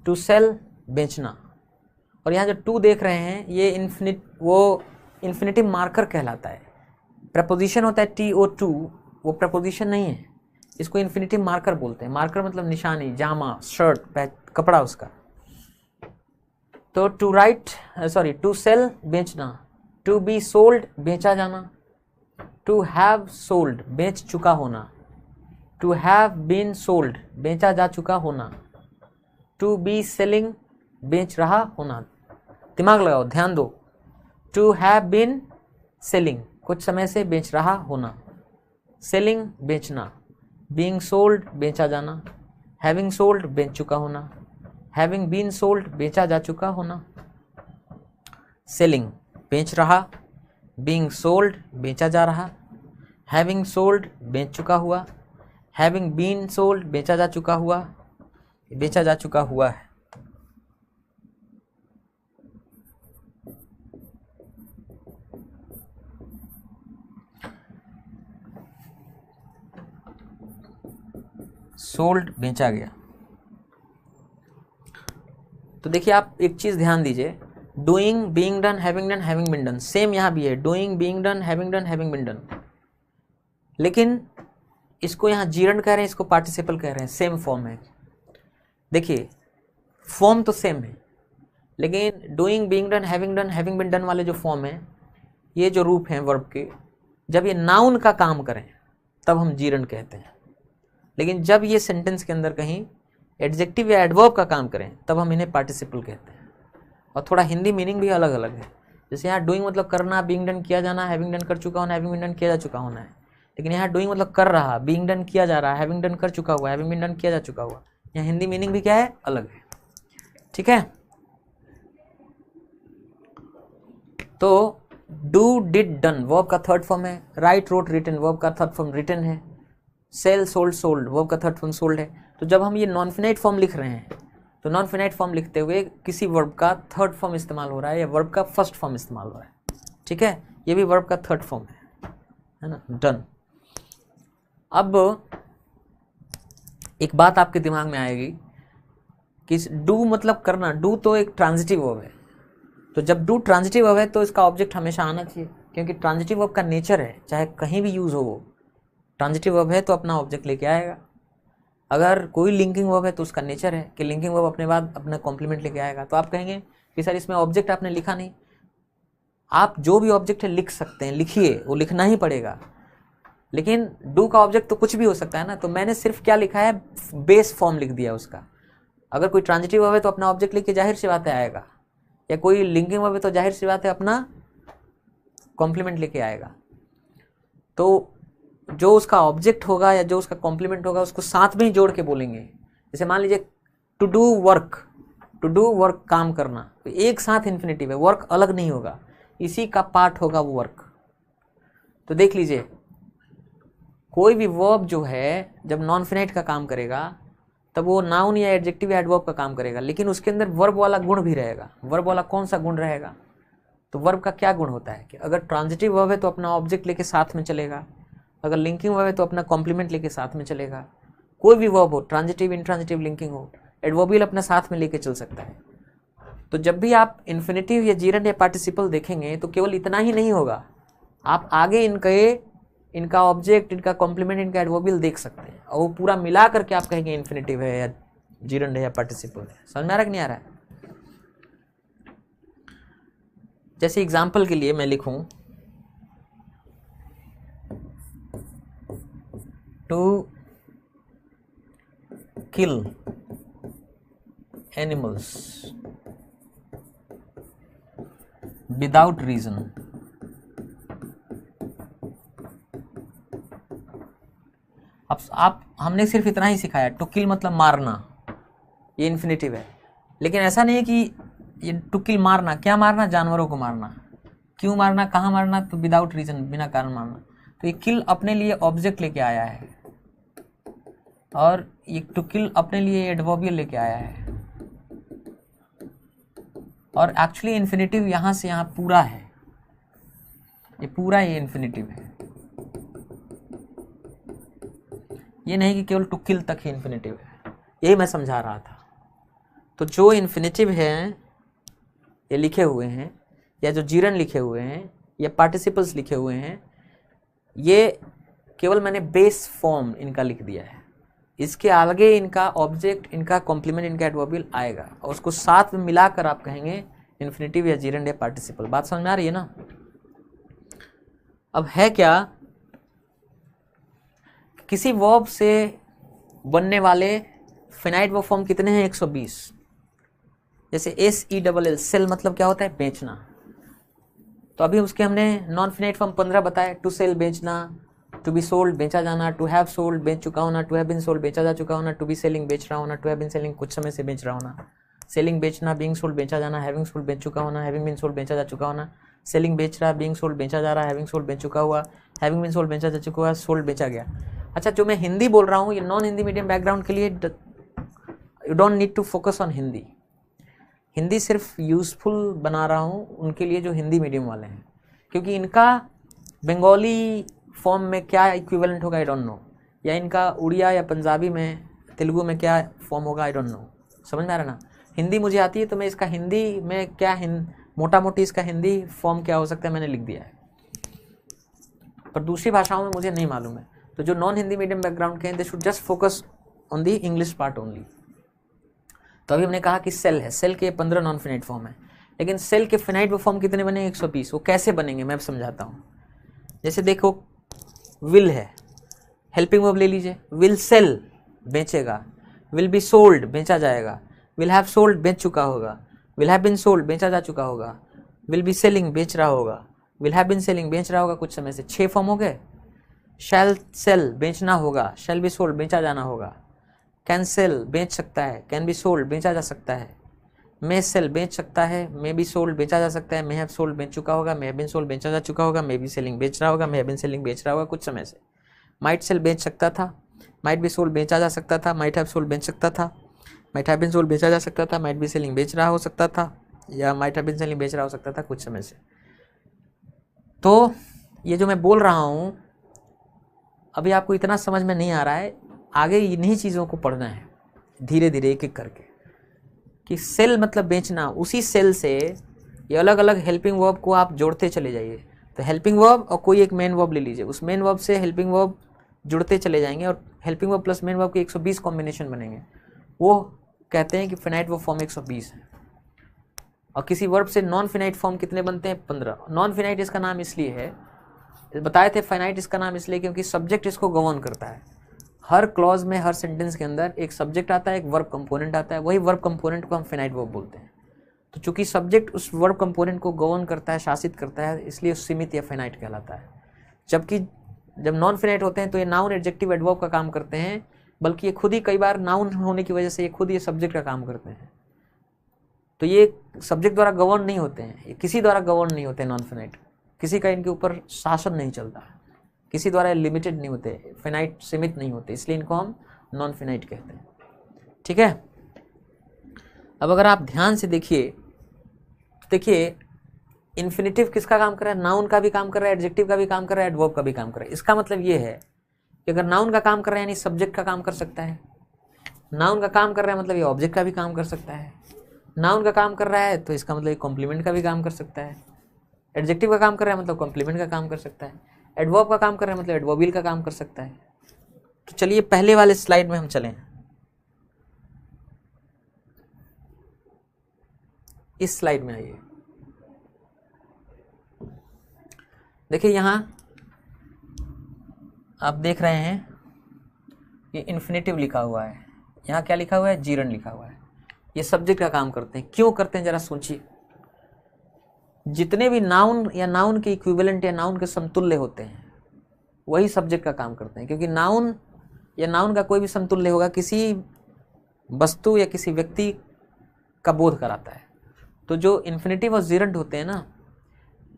टू सेल, बेचना। और यहाँ जो टू देख रहे हैं ये इन्फिनेटिव मार्कर कहलाता है। प्रपोजिशन होता है TO2, वो प्रपोजिशन नहीं है, इसको इन्फिनेटिव मार्कर बोलते हैं। मार्कर मतलब निशानी, जामा, शर्ट, कपड़ा उसका। तो टू राइट, टू सेल, बेचना। टू बी सोल्ड, बेचा जाना। टू हैव सोल्ड, बेच चुका होना। टू हैव बीन सोल्ड, बेचा जा चुका होना। टू बी सेलिंग, बेच रहा होना। दिमाग लगाओ, ध्यान दो। टू हैव बीन सेलिंग, कुछ समय से बेच रहा होना। सेलिंग, बेचना। बीइंग सोल्ड, बेचा जाना। हैविंग सोल्ड, बेच चुका होना। हैविंग बीन सोल्ड, बेचा जा चुका होना। सेलिंग, बेच रहा। बीइंग सोल्ड, बेचा जा रहा। हैविंग सोल्ड, बेच चुका हुआ। हैविंग बीन सोल्ड, बेचा जा चुका हुआ। बेचा जा चुका हुआ है। सोल्ड, बेचा गया। तो देखिए आप एक चीज ध्यान दीजिए, doing, being done, having done, having been done, same यहां भी है। Doing, being done, having done, having been done. लेकिन इसको यहां जीरंड कह रहे हैं, इसको पार्टिसिपल कह रहे हैं, सेम फॉर्म है। देखिए फॉर्म तो सेम है, लेकिन doing, being done, having been done वाले जो फॉर्म है, ये जो रूप हैं वर्ब के, जब ये नाउन का काम करें तब हम जीरंड कहते हैं। लेकिन जब ये सेंटेंस के अंदर कहीं एडजेक्टिव या एडवर्ब का काम करें तब हम इन्हें पार्टिसिपल कहते हैं। और थोड़ा हिंदी मीनिंग भी अलग अलग है। जैसे यहाँ डूइंग मतलब करना, बीइंग डन किया जाना, हैविंग डन कर चुका होना, हैविंग बीन डन किया जा चुका होना है। लेकिन यहाँ डूइंग मतलब कर रहा, बीइंग डन किया जा रहा, हैविंग डन कर चुका हुआ, हैविंग बीन डन किया जा चुका हुआ। यहाँ हिंदी मीनिंग भी क्या है, अलग है। ठीक है, तो डू, डिड, डन वर्ब का थर्ड फॉर्म है। राइट, रोट, रिटन वर्ब का थर्ड फॉर्म रिटन है। सेल, सोल्ड, सोल्ड वर्ब का थर्ड फॉर्म सोल्ड है। तो जब हम ये नॉन फिनाइट फॉर्म लिख रहे हैं तो नॉन फिनाइट फॉर्म लिखते हुए किसी वर्ब का थर्ड फॉर्म इस्तेमाल हो रहा है या वर्ब का फर्स्ट फॉर्म इस्तेमाल हो रहा है। ठीक है, ये भी वर्ब का थर्ड फॉर्म है ना, डन। अब एक बात आपके दिमाग में आएगी कि डू मतलब करना, डू तो एक ट्रांजिटिव वर्ब है। तो जब डू ट्रांजिटिव वर्ब है तो इसका ऑब्जेक्ट हमेशा आना चाहिए, क्योंकि ट्रांजिटिव वर्ब का नेचर है, चाहे कहीं भी यूज हो वो ट्रांजिटिव वर्ब है तो अपना ऑब्जेक्ट लेके आएगा। अगर कोई लिंकिंग वर्ब है तो उसका नेचर है कि लिंकिंग वर्ब अपने बाद अपना कॉम्प्लीमेंट लेके आएगा। तो आप कहेंगे कि सर इसमें ऑब्जेक्ट आपने लिखा नहीं। आप जो भी ऑब्जेक्ट है लिख सकते हैं, लिखिए, वो लिखना ही पड़ेगा, लेकिन डू का ऑब्जेक्ट तो कुछ भी हो सकता है ना। तो मैंने सिर्फ क्या लिखा है, बेस फॉर्म लिख दिया उसका। अगर कोई ट्रांजिटिव वर्ब है तो अपना ऑब्जेक्ट लेके जाहिर सी बात है आएगा, या कोई लिंकिंग वर्ब है तो जाहिर सी बात है अपना कॉम्प्लीमेंट लेके आएगा। तो जो उसका ऑब्जेक्ट होगा या जो उसका कॉम्प्लीमेंट होगा उसको साथ में ही जोड़ के बोलेंगे। जैसे मान लीजिए टू डू वर्क, काम करना, तो एक साथ इन्फिनेटिव है, वर्क अलग नहीं होगा, इसी का पार्ट होगा वो वर्क। तो देख लीजिए, कोई भी वर्ब जो है जब नॉन फिनाइट का काम करेगा तब वो नाउन या एडजेक्टिव या एडवर्ब का काम करेगा, लेकिन उसके अंदर वर्ब वाला गुण भी रहेगा। वर्ब वाला कौन सा गुण रहेगा? तो वर्ब का क्या गुण होता है कि अगर ट्रांजिटिव वर्ब है तो अपना ऑब्जेक्ट लेके साथ में चलेगा, अगर लिंकिंग वर्ब है तो अपना कॉम्प्लीमेंट लेके साथ में चलेगा। कोई भी वर्ब हो, ट्रांजिटिव, इंट्रांजिटिव, लिंकिंग हो, एडवर्बियल अपना साथ में लेके चल सकता है। तो जब भी आप इन्फिनेटिव या जीरंड या पार्टिसिपल देखेंगे तो केवल इतना ही नहीं होगा, आप आगे इनका ऑब्जेक्ट, इनका कॉम्प्लीमेंट, इनका एडवर्बियल देख सकते हैं, और वो पूरा मिला करके आप कहेंगे इन्फिनेटिव है या जीरंड है या पार्टिसिपल है। समझ में आ रहा कि नहीं आ रहा है? जैसे एग्जाम्पल के लिए मैं लिखूं to kill animals without reason. अब हमने सिर्फ इतना ही सिखाया, टू किल मतलब मारना, ये इन्फिनेटिव है। लेकिन ऐसा नहीं है कि ये टू किल मारना, क्या मारना? जानवरों को मारना। क्यों मारना, कहाँ मारना? तो विदाउट रीजन, बिना कारण मारना। तो ये किल अपने लिए ऑब्जेक्ट लेके आया है, और ये टू किल अपने लिए एडवर्बियल लेके आया है, और एक्चुअली इन्फिनेटिव यहाँ से यहाँ पूरा है, ये पूरा ये इन्फिनेटिव है। ये नहीं कि केवल टू किल तक ही इन्फिनेटिव है, यही मैं समझा रहा था। तो जो इन्फिनेटिव है ये लिखे हुए हैं, या जो जीरन लिखे हुए हैं, या पार्टिसिपल्स लिखे हुए हैं, ये केवल मैंने बेस फॉर्म इनका लिख दिया है। इसके आगे इनका ऑब्जेक्ट, इनका कॉम्प्लीमेंट, इनका एडवर्बियल आएगा, और उसको साथ में मिलाकर आप कहेंगे इन्फिनेटिव या जीरंड या पार्टिसिपल। बात समझ में आ रही है ना? अब है क्या, किसी वर्ब से बनने वाले फिनाइट वर्ब फॉर्म कितने हैं? 120। जैसे SELL, सेल मतलब क्या होता है? बेचना। तो अभी उसके हमने नॉन फिनाइट फॉर्म 15 बताए। टू सेल बेचना, टू बी सोल्ड बेचा जाना, टू हैव सोल्ड बेच चुका होना, टू हैव बीन सोल्ड बेचा जा चुका होना, टू बी सेलिंग बेच रहा होना, टू हैव बीन सेलिंग कुछ समय से बेच रहा होना, सेलिंग बेचना, बीइंग सोल्ड बेचा जाना, हैविंग सोल्ड बेच चुका होना, हैविंग बीन सोल्ड बेचा जा चुका होना, सेलिंग बेच रहा, बीइंग सोल्ड बेचा जा रहा, हैविंग सोल्ड बेच चुका हुआ, हैविंग बीन सोल्ड बेचा जा चुका हुआ, सोल्ड बेचा गया। अच्छा, जो मैं हिंदी बोल रहा हूँ ये नॉन हिंदी मीडियम बैकग्राउंड के लिए, you don't need to focus on Hindi. Hindi सिर्फ यूजफुल बना रहा हूँ उनके लिए जो हिंदी मीडियम वाले हैं, क्योंकि इनका बंगाली फॉर्म में क्या इक्विवेलेंट होगा आई डोंट नो, या इनका उड़िया या पंजाबी में, तेलुगु में क्या फॉर्म होगा आई डोंट नो। समझ में आ रहा ना? हिंदी मुझे आती है तो मैं इसका हिंदी में क्या मोटा मोटी इसका हिंदी फॉर्म क्या हो सकता है मैंने लिख दिया है, पर दूसरी भाषाओं में मुझे नहीं मालूम है। तो जो नॉन हिंदी मीडियम बैकग्राउंड के हैं, they should just focus on the English part only. तो अभी हमने कहा कि सेल है, सेल के 15 नॉन फिनाइट फॉर्म है, लेकिन सेल के फिनाइट फॉर्म कितने बने? 120। वो कैसे बनेंगे मैं समझाता हूँ। जैसे देखो, विल है, हेल्पिंग वर्ब ले लीजिए, विल सेल बेचेगा, विल बी सोल्ड बेचा जाएगा, विल हैव सोल्ड बेच चुका होगा, विल हैव बीन सोल्ड बेचा जा चुका होगा, विल बी सेलिंग बेच रहा होगा, विल हैव बीन सेलिंग बेच रहा होगा कुछ समय से। 6 फॉर्म हो गए। शैल सेल बेचना होगा, शैल बी सोल्ड बेचा जाना होगा, कैन सेल बेच सकता है, कैन बी सोल्ड बेचा जा सकता है, मे सेल बेच सकता है, मे बी सोल्ड बेचा जा सकता है, मे हैव सोल्ड बेच चुका होगा, मे हैव बीन सोल्ड बेचा जा चुका होगा, मे बी सेलिंग बेच रहा होगा, मे हैव बीन सेलिंग बेच रहा होगा कुछ समय से। माइट सेल बेच सकता था, माइट बी सोल्ड बेचा जा सकता था, माइट हैव सोल्ड बेच सकता था, माइट हैव बीन सोल्ड बेचा जा सकता था, माइट बी सेलिंग बेच रहा हो सकता था, या माइट हैव बीन सेलिंग बेच रहा हो सकता था कुछ समय से। तो ये जो मैं बोल रहा हूँ अभी आपको इतना समझ में नहीं आ रहा है, आगे इन्हीं चीज़ों को पढ़ना है धीरे धीरे एक एक करके, कि सेल मतलब बेचना, उसी सेल से ये अलग अलग हेल्पिंग वर्ब को आप जोड़ते चले जाइए। तो हेल्पिंग वर्ब और कोई एक मेन वर्ब ले लीजिए, उस मेन वर्ब से हेल्पिंग वर्ब जुड़ते चले जाएंगे और helping verb plus main verb के 120 कॉम्बिनेशन बनेंगे। वो कहते हैं कि फिनाइट वर्ब फॉर्म 120 है। और किसी वर्ब से नॉन फिनाइट फॉर्म कितने बनते हैं? 15। नॉन फिनाइट इसका नाम इसलिए है, बताए थे फाइनाइट इसका नाम इसलिए क्योंकि सब्जेक्ट इसको गवर्न करता है। हर क्लॉज में, हर सेंटेंस के अंदर एक सब्जेक्ट आता है, एक वर्ब कंपोनेंट आता है, वही वर्ब कंपोनेंट को हम फिनाइट वर्ब बोलते हैं। तो चूंकि सब्जेक्ट उस वर्ब कंपोनेंट को गवर्न करता है, शासित करता है, इसलिए सीमित या फिनाइट कहलाता है। जबकि जब नॉन फिनाइट होते हैं तो ये नाउन, एडजेक्टिव, एडवर्ब का काम करते हैं, बल्कि ये खुद ही कई बार नाउन होने की वजह से ये खुद ये सब्जेक्ट का काम करते हैं। तो ये सब्जेक्ट द्वारा गवर्न नहीं होते हैं, ये किसी द्वारा गवर्न नहीं होते नॉन फिनाइट, किसी का इनके ऊपर शासन नहीं चलता, किसी द्वारा लिमिटेड नहीं होते, फिनाइट सीमित नहीं होते, इसलिए इनको हम नॉन फिनाइट कहते हैं। ठीक है, अब अगर आप ध्यान से देखिए तो देखिए इन्फिनेटिव किसका काम कर रहा है? नाउन का भी काम कर रहा है, एडजेक्टिव का भी काम कर रहा है, एडवर्ब का भी काम कर रहा है। इसका मतलब ये है कि अगर नाउन का काम कर रहा है यानी सब्जेक्ट का काम कर सकता है, नाउन का काम कर रहा है मतलब ये ऑब्जेक्ट का भी काम कर सकता है, नाउन का काम कर रहा है तो इसका मतलब ये कॉम्प्लीमेंट का भी काम कर सकता है, एडजेक्टिव का काम कर रहा है मतलब कॉम्प्लीमेंट का काम कर सकता है, एडवर्ब का काम कर रहा है मतलब एडवर्बियल का काम कर सकता है। तो चलिए पहले वाले स्लाइड में हम चलें। इस स्लाइड में आइए, देखिए यहाँ आप देख रहे हैं कि इन्फिनेटिव लिखा हुआ है, यहाँ क्या लिखा हुआ है? जीरन लिखा हुआ है। ये सब्जेक्ट का काम करते हैं। क्यों करते हैं जरा सोचिए। जितने भी नाउन या नाउन के इक्विवेलेंट या नाउन के समतुल्य होते हैं वही सब्जेक्ट का काम करते हैं, क्योंकि नाउन या नाउन का कोई भी समतुल्य होगा किसी वस्तु या किसी व्यक्ति का बोध कराता है। तो जो इन्फिनेटिव और जीरंट होते हैं ना,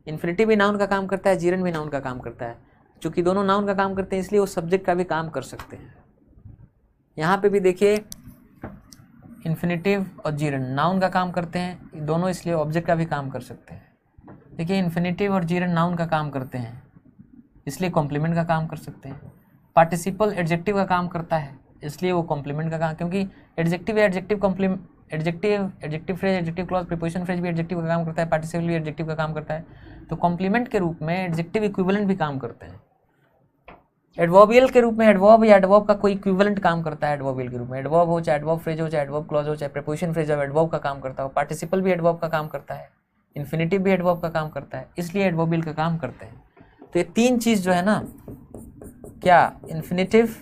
इन्फिनेटिव भी नाउन का काम करता है, जीरंट भी नाउन का काम करता है। चूंकि दोनों नाउन का काम करते हैं इसलिए वो सब्जेक्ट का भी काम कर सकते हैं। यहाँ पे भी देखिए इन्फिनेटिव और जीरंट नाउन का काम करते हैं दोनों, इसलिए ऑब्जेक्ट का भी काम कर सकते हैं। देखिए इन्फिनेटिव और जीरंट नाउन का काम करते हैं इसलिए कॉम्प्लीमेंट का काम कर सकते हैं। पार्टिसिपल एडजेक्टिव का काम करता है इसलिए वो कॉम्प्लीमेंट का काम, क्योंकि एडजेक्टिव या adjective complement, adjective phrase, adjective clause, preposition phrase भी एडजेक्टिव का काम करता है, पार्टिसिपल भी एडजेक्टिव का काम करता है। तो कॉम्प्लीमेंट के रूप में एडजेक्टिव इक्विवेलेंट भी काम करते हैं। एडवर्बियल के रूप में एडवर्ब या एडवर्ब का कोई इक्विवेलेंट काम करता है। एडवर्बियल के रूप में एडवर्ब हो, चाहे एडवर्ब फ्रेज हो, चाहे एडवर्ब क्लॉज हो, चाहे प्रीपोजिशन फ्रेज हो, एडवर्ब का काम करता हो। पार्टिसिपल भी एडवर्ब का काम करता है, इन्फिनेटिव भी एडवर्ब का काम करता है, इसलिए एडवर्बियल का काम करते हैं। तो ये तीन चीज जो है ना, क्या इन्फिनेटिव,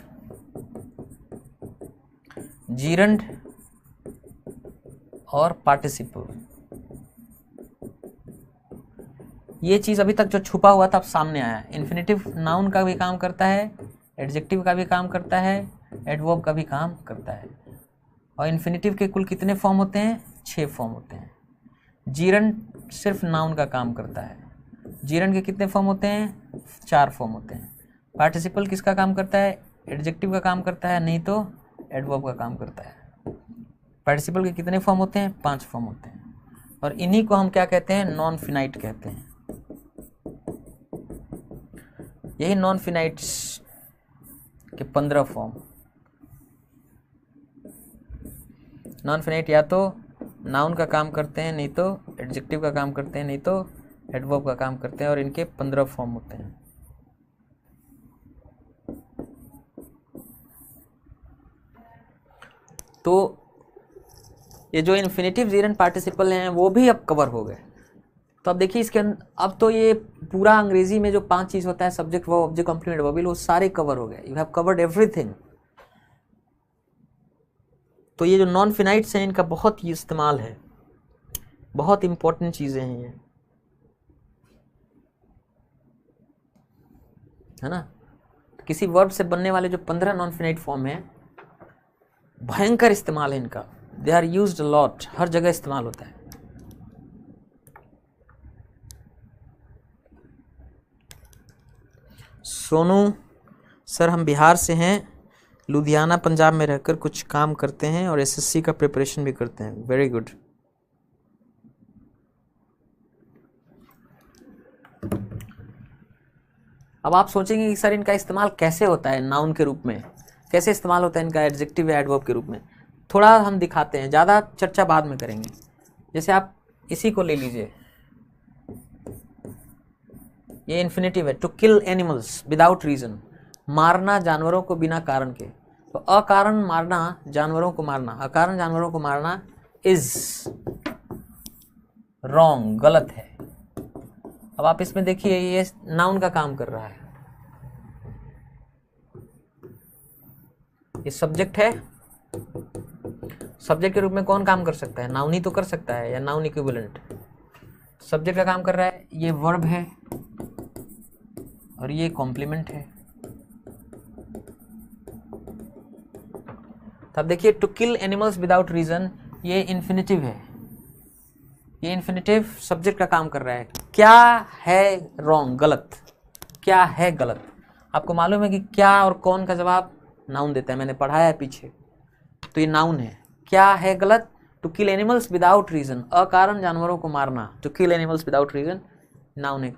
जीरंट और पार्टिसिपल, ये चीज अभी तक जो छुपा हुआ था अब सामने आया। इन्फिनेटिव नाउन का भी काम करता है, एडजेक्टिव का भी काम करता है, एडवर्ब का भी काम करता है। और इन्फिनेटिव के कुल कितने फॉर्म होते हैं? 6 फॉर्म होते हैं। जीरंट सिर्फ नाउन का काम करता है। जीरंट के कितने फॉर्म होते हैं? 4 फॉर्म होते हैं। पार्टिसिपल किसका काम करता है? एडजेक्टिव का काम करता है, नहीं तो एडवर्ब का काम करता है। पार्टिसिपल के कितने फॉर्म होते हैं? 5 फॉर्म होते हैं। और इन्हीं को हम क्या कहते हैं? नॉन फिनाइट कहते हैं। यही नॉन फिनाइट्स के 15 फॉर्म। नॉन फिनाइट या तो नाउन का काम करते हैं, नहीं तो एडजेक्टिव का काम करते हैं, नहीं तो एडवर्ब का काम करते हैं, और इनके 15 फॉर्म होते हैं। तो ये जो इन्फिनेटिव, जीरंट, पार्टिसिपल हैं वो भी अब कवर हो गए। तो अब देखिए इसके अब तो ये पूरा अंग्रेजी में जो 5 चीज होता है, सब्जेक्ट, वर्ब, ऑब्जेक्ट, कॉम्प्लीमेंट, वर्बियल, वो सारे कवर हो गए। You have covered everything. तो ये जो नॉन फिनाइट्स हैं इनका बहुत ही इस्तेमाल है, बहुत इंपॉर्टेंट चीजें हैं ये, है ना। किसी वर्ब से बनने वाले जो 15 नॉन फिनाइट फॉर्म हैं, भयंकर इस्तेमाल है इनका। They are used a lot, हर जगह इस्तेमाल होता है। सोनू सर, हम बिहार से हैं, लुधियाना पंजाब में रहकर कुछ काम करते हैं और एसएससी का प्रिपरेशन भी करते हैं। Very good. अब आप सोचेंगे कि सर इनका इस्तेमाल कैसे होता है नाउन के रूप में, कैसे इस्तेमाल होता है इनका एडजेक्टिव या एडवर्ब के रूप में। थोड़ा हम दिखाते हैं, ज़्यादा चर्चा बाद में करेंगे। जैसे आप इसी को ले लीजिए, ये इन्फिनेटिव है, to kill animals without reason. मारना जानवरों को बिना कारण के। तो अकारण मारना जानवरों को मारना, अकारण जानवरों को मारना इज रॉन्ग, गलत है। अब आप इसमें देखिए ये नाउन का काम कर रहा है, ये सब्जेक्ट है। सब्जेक्ट के रूप में कौन काम कर सकता है? नाउन ही तो कर सकता है, या नाउन इक्विवेलेंट। सब्जेक्ट का काम कर रहा है, ये वर्ब है और ये कॉम्प्लीमेंट है। तब देखिए to kill animals without reason, ये इन्फिनिटिव है, ये इन्फिनिटिव सब्जेक्ट का काम कर रहा है। क्या है रॉन्ग, गलत, क्या है गलत। आपको मालूम है कि क्या और कौन का जवाब नाउन देता है, मैंने पढ़ाया है पीछे, तो ये नाउन है। क्या है गलत? To kill animals without reason, अकारण जानवरों को मारना, to kill animals without reason noun है,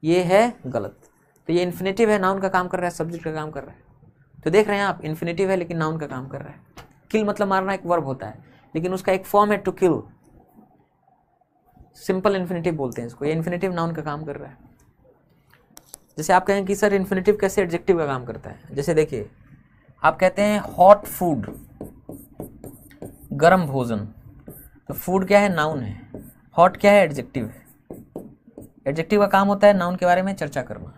ये है गलत। तो ये इन्फिनिटिव है, नाउन का काम कर रहा है, सब्जेक्ट का काम कर रहा है। तो देख रहे हैं आप, इन्फिनिटिव है लेकिन नाउन का काम कर रहा है। किल मतलब मारना एक वर्ब होता है, लेकिन उसका एक फॉर्म है टू किल, सिंपल इन्फिनिटिव बोलते हैं इसको। ये इन्फिनिटिव नाउन का काम कर रहा है। जैसे आप कहें कि सर इन्फिनिटिव कैसे एडजेक्टिव का काम करता है, जैसे देखिए आप कहते हैं हॉट फूड, गर्म भोजन, तो फूड क्या है? नाउन है। हॉट क्या है? एडजेक्टिव है। एडजेक्टिव का काम होता है नाउन के बारे में चर्चा करना।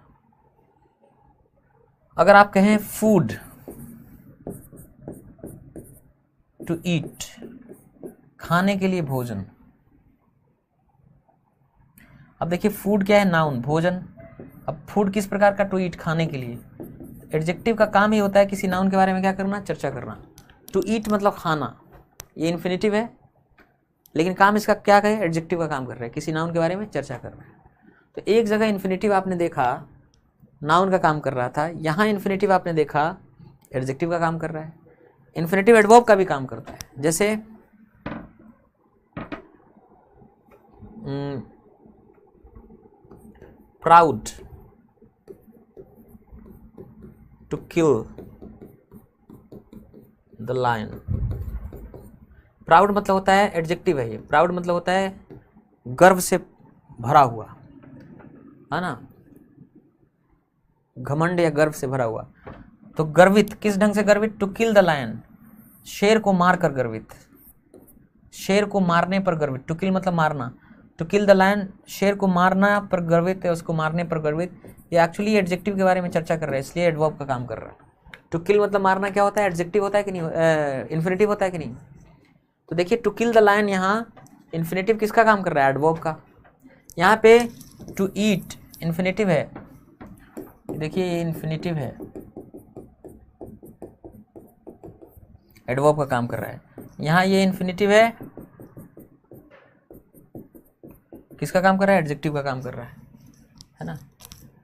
अगर आप कहें फूड, टू ईट, खाने के लिए भोजन। अब देखिए फूड क्या है? नाउन, भोजन। अब फूड किस प्रकार का? टू ईट, खाने के लिए। एडजेक्टिव का काम ही होता है किसी नाउन के बारे में क्या करना? चर्चा करना। टू ईट मतलब खाना, ये इन्फिनिटिव है, लेकिन काम इसका क्या है? एडजेक्टिव का काम कर रहा है, किसी नाउन के बारे में चर्चा कर रहा है। तो एक जगह इन्फिनिटिव आपने देखा नाउन का काम कर रहा था, यहाँ इन्फिनिटिव आपने देखा एडजेक्टिव का काम कर रहा है। इन्फिनिटिव एडवर्ब का भी काम करता है, जैसे proud, to kill the lion. Proud मतलब होता है, एडजेक्टिव है ये, प्राउड मतलब होता है गर्व से भरा हुआ, है ना, घमंड या गर्व से भरा हुआ। तो गर्वित, किस ढंग से गर्वित? टू किल द लायन, शेर को मारकर गर्वित, शेर को मारने पर गर्वित। टू किल मतलब मारना, टू किल द लायन शेर को मारना पर गर्वित है, उसको मारने पर गर्वित। ये एक्चुअली एडजेक्टिव के बारे में चर्चा कर रहा है, इसलिए एडवर्ब का काम कर रहा है। टू किल मतलब मारना क्या होता है? एडजेक्टिव होता है कि नहीं, इन्फिनिटिव होता है कि नहीं। तो देखिए टू किल द लायन यहाँ इन्फिनिटिव किसका काम कर रहा है? एडवर्ब का। यहाँ पे टू ईट इन्फिनिटिव है, देखिए ये इन्फिनिटिव है, एडवर्ब का काम कर रहा है। यहाँ ये इन्फिनिटिव है, किसका काम कर रहा है? एडजेक्टिव का काम कर रहा है ना।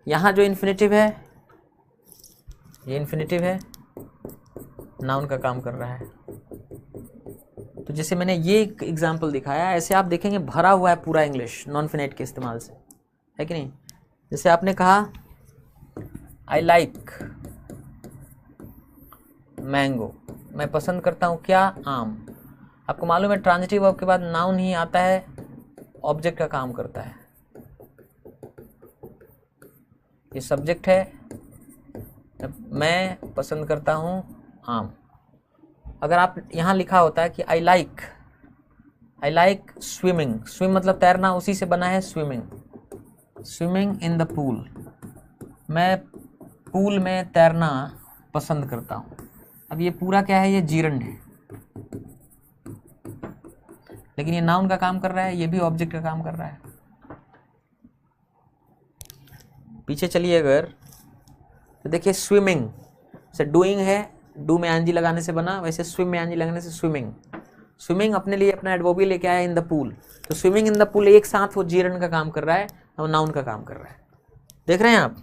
यहाँ जो इन्फिनिटिव है, ये इन्फिनिटिव है, नाउन का काम कर रहा है। तो जैसे मैंने ये एक एग्जाम्पल दिखाया, ऐसे आप देखेंगे भरा हुआ है पूरा इंग्लिश नॉन फिनाइट के इस्तेमाल से, है कि नहीं। जैसे आपने कहा आई लाइक मैंगो, मैं पसंद करता हूँ क्या? आम। आपको मालूम है ट्रांजिटिव वर्ब के बाद नाउन ही आता है, ऑब्जेक्ट का काम करता है। ये सब्जेक्ट है, मैं पसंद करता हूँ आम। अगर आप यहाँ लिखा होता है कि आई लाइक स्विमिंग, स्विम मतलब तैरना, उसी से बना है swimming, swimming in the pool, मैं पूल में तैरना पसंद करता हूँ। अब ये पूरा क्या है? ये जीरंड है, लेकिन ये नाउन का काम कर रहा है, ये भी ऑब्जेक्ट का काम कर रहा है। पीछे चलिए अगर, तो देखिए स्विमिंग से डूइंग है, डू में आंजी लगाने से बना, वैसे स्विम में आंजी लगाने से स्विमिंग। स्विमिंग अपने लिए अपना एडवर्ब लेके आया इन द पूल, तो स्विमिंग इन द पूल एक साथ वो जीरंड का काम कर रहा है और नाउन का काम कर रहा है। देख रहे हैं आप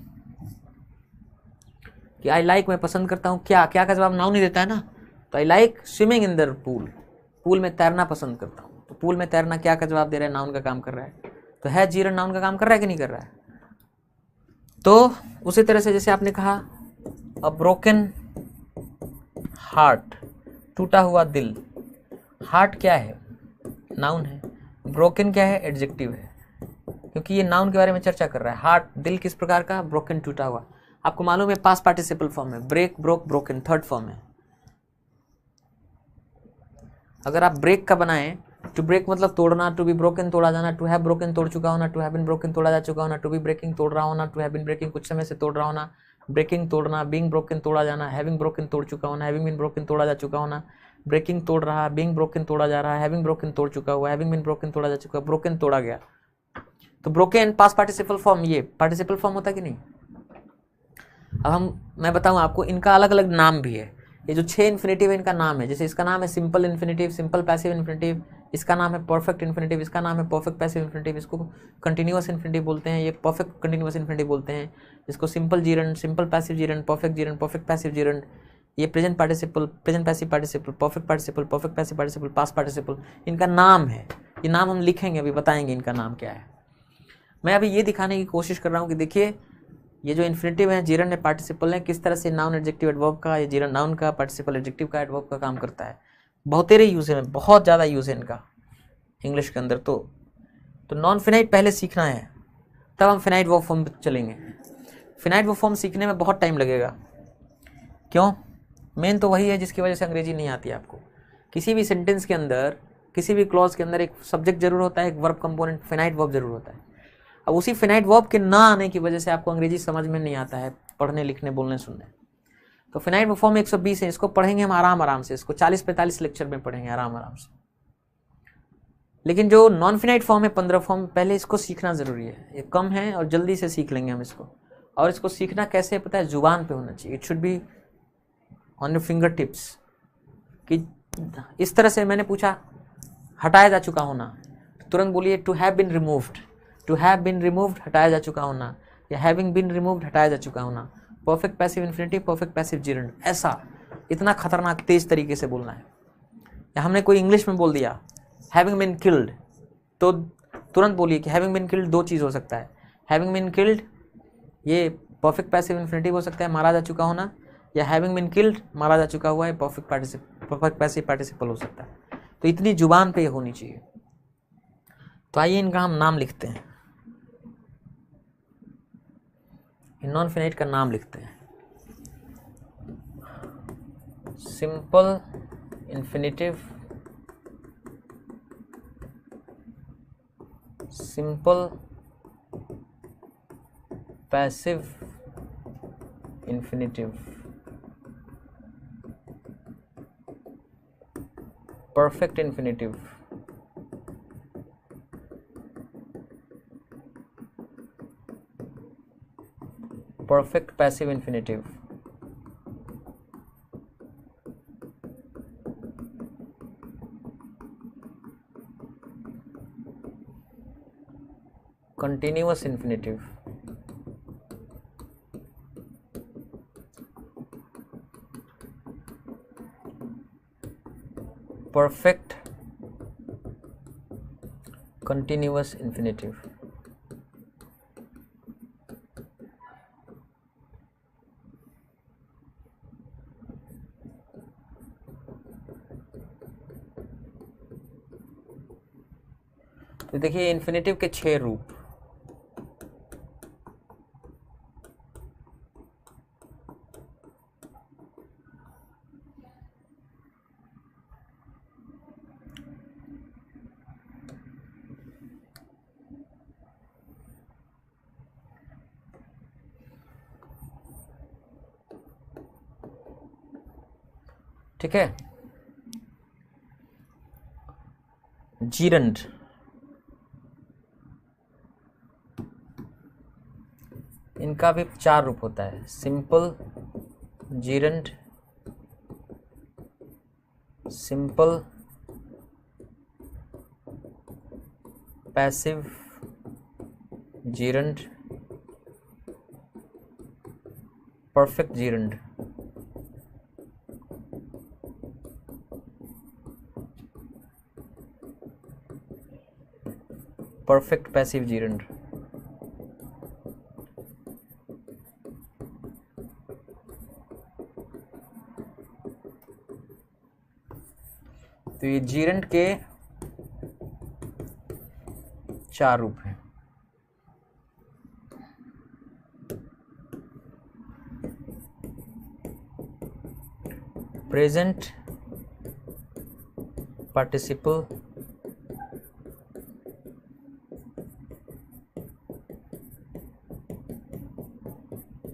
कि आई लाइक मैं पसंद करता हूँ क्या, क्या का जवाब नाउन ही देता है ना। तो I like swimming in the pool, pool में तैरना पसंद करता हूँ, तो पूल में तैरना क्या का जवाब दे रहा है? नाउन का काम कर रहा है। तो है जीरंड नाउन का काम कर रहा है कि नहीं कर रहा है? तो उसी तरह से जैसे आपने कहा अ ब्रोकन हार्ट, टूटा हुआ दिल। हार्ट क्या है? नाउन है। ब्रोकन क्या है? एडजेक्टिव है, क्योंकि ये नाउन के बारे में चर्चा कर रहा है। हार्ट, दिल किस प्रकार का? ब्रोकन, टूटा हुआ। आपको मालूम है पास्ट पार्टिसिपल फॉर्म है, break, broke, broken, third form है। अगर आप ब्रेक का बनाएं, टू ब्रेक मतलब तोड़ना, टू बी ब्रोकन तोड़ा जाना, टू हैव ब्रोकन तोड़ चुका होना, टू हैव बीन ब्रोकन तोड़ा जा चुका होना, टू बी ब्रेकिंग तोड़ रहा होना, टू हैव बीन ब्रेकिंग कुछ समय से तोड़ रहा होना, ब्रेकिंग तोड़ना, बीइंग ब्रोकन तोड़ा जाना, हैविंग ब्रोकन तोड़ चुका होना, हैविंग बीन ब्रोकन तोड़ा जा चुका होना, ब्रेकिंग तोड़ रहा, बीइंग ब्रोकन तोड़ा जा रहा, हैविंग ब्रोकन तोड़ चुका हुआ, हैविंग बीन ब्रोकन तोड़ा जा चुका, ब्रोकन तोड़ा गया। तो ब्रोकन पास्ट पार्टिसिपल फॉर्म, ये पार्टिसिपल फॉर्म होता कि नहीं। अब मैं बताऊं आपको, इनका अलग अलग नाम भी है। ये जो 6 इन्फिनेटिव है इनका नाम है, जैसे इसका नाम है simple infinitive, simple passive infinitive, इसका नाम है परफेक्ट इन्फिनेटिव, इसका नाम है परफेक्ट पैसिव इन्फिनेटिव, इसको कंटिन्यूअस इन्फिनेटिव बोलते हैं, ये परफेक्ट कंटिन्यूअस इन्फिनेटिव बोलते हैं, इसको simple gerund, simple passive gerund, perfect gerund, perfect passive gerund, ये present participle, present passive participle, perfect participle, perfect passive participle, past participle, इनका नाम है। ये नाम हम लिखेंगे, अभी बताएंगे इनका नाम क्या है। मैं अभी ये दिखाने की कोशिश कर रहा हूँ कि देखिए ये जो इन्फिनेटिव है, जीरंड है, पार्टिसिपल है, किस तरह से नाउन एडजेक्टिव एडवर्ब का, ये जीरंड नाउन का, पार्टिसिपल एडजेक्टिव का, एडवर्ब का काम करता है। बहुतेरे यूज है, बहुत ज़्यादा यूज है इनका इंग्लिश के अंदर। तो नॉन फिनाइट पहले सीखना है, तब हम फिनाइट वर्ब फॉर्म चलेंगे। फिनाइट वर्ब फॉर्म सीखने में बहुत टाइम लगेगा। क्यों? मेन तो वही है जिसकी वजह से अंग्रेजी नहीं आती आपको। किसी भी सेंटेंस के अंदर, किसी भी क्लॉज के अंदर एक सब्जेक्ट जरूर होता है, एक वर्ब कंपोनेंट फिनाइट वर्ब जरूर होता है। अब उसी फिनाइट वर्ब के ना आने की वजह से आपको अंग्रेजी समझ में नहीं आता है, पढ़ने, लिखने, बोलने, सुनने। तो फिनाइट वर्ब फॉर्म 120 है, इसको पढ़ेंगे हम आराम से, इसको 40-45 लेक्चर में पढ़ेंगे आराम से। लेकिन जो नॉन फिनाइट फॉर्म है 15 फॉर्म, पहले इसको सीखना ज़रूरी है। ये कम है और जल्दी से सीख लेंगे हम इसको। और इसको सीखना कैसे पता है? जुबान पे होना चाहिए। It should be on your finger tips. कि इस तरह से मैंने पूछा हटाया जा चुका होना, तुरंत बोलिए to have been removed. To have been removed हटाया जा चुका होना, या हैविंग बीन रिमूव्ड हटाया जा चुका होना। Perfect passive infinitive, perfect passive gerund, ऐसा इतना खतरनाक तेज तरीके से बोलना है। या हमने कोई इंग्लिश में बोल दिया हैविंग बीन किल्ड, तो तुरंत बोलिए कि हैविंग बीन किल्ड दो चीज़ हो सकता है। हैविंग बीन किल्ड ये परफेक्ट पैसिव इन्फिनेटिव हो सकता है, मारा जा चुका होना, या हैविंग बीन किल्ड मारा जा चुका हुआ है, परफेक्ट पैसिव पार्टिसिपल हो सकता है। तो इतनी जुबान पे ये होनी चाहिए। तो आइए इनका हम नाम लिखते हैं। नॉन फिनाइट का नाम लिखते हैं। Simple infinitive, simple passive infinitive, perfect infinitive, perfect passive infinitive, continuous infinitive, perfect continuous infinitive. तो देखिए इन्फिनेटिव के 6 रूप। ठीक है, जीरंड, इनका भी 4 रूप होता है। Simple gerund, simple passive gerund, perfect gerund. Perfect passive gerund. तो ये जीरंड के 4 रूप हैं। Present participle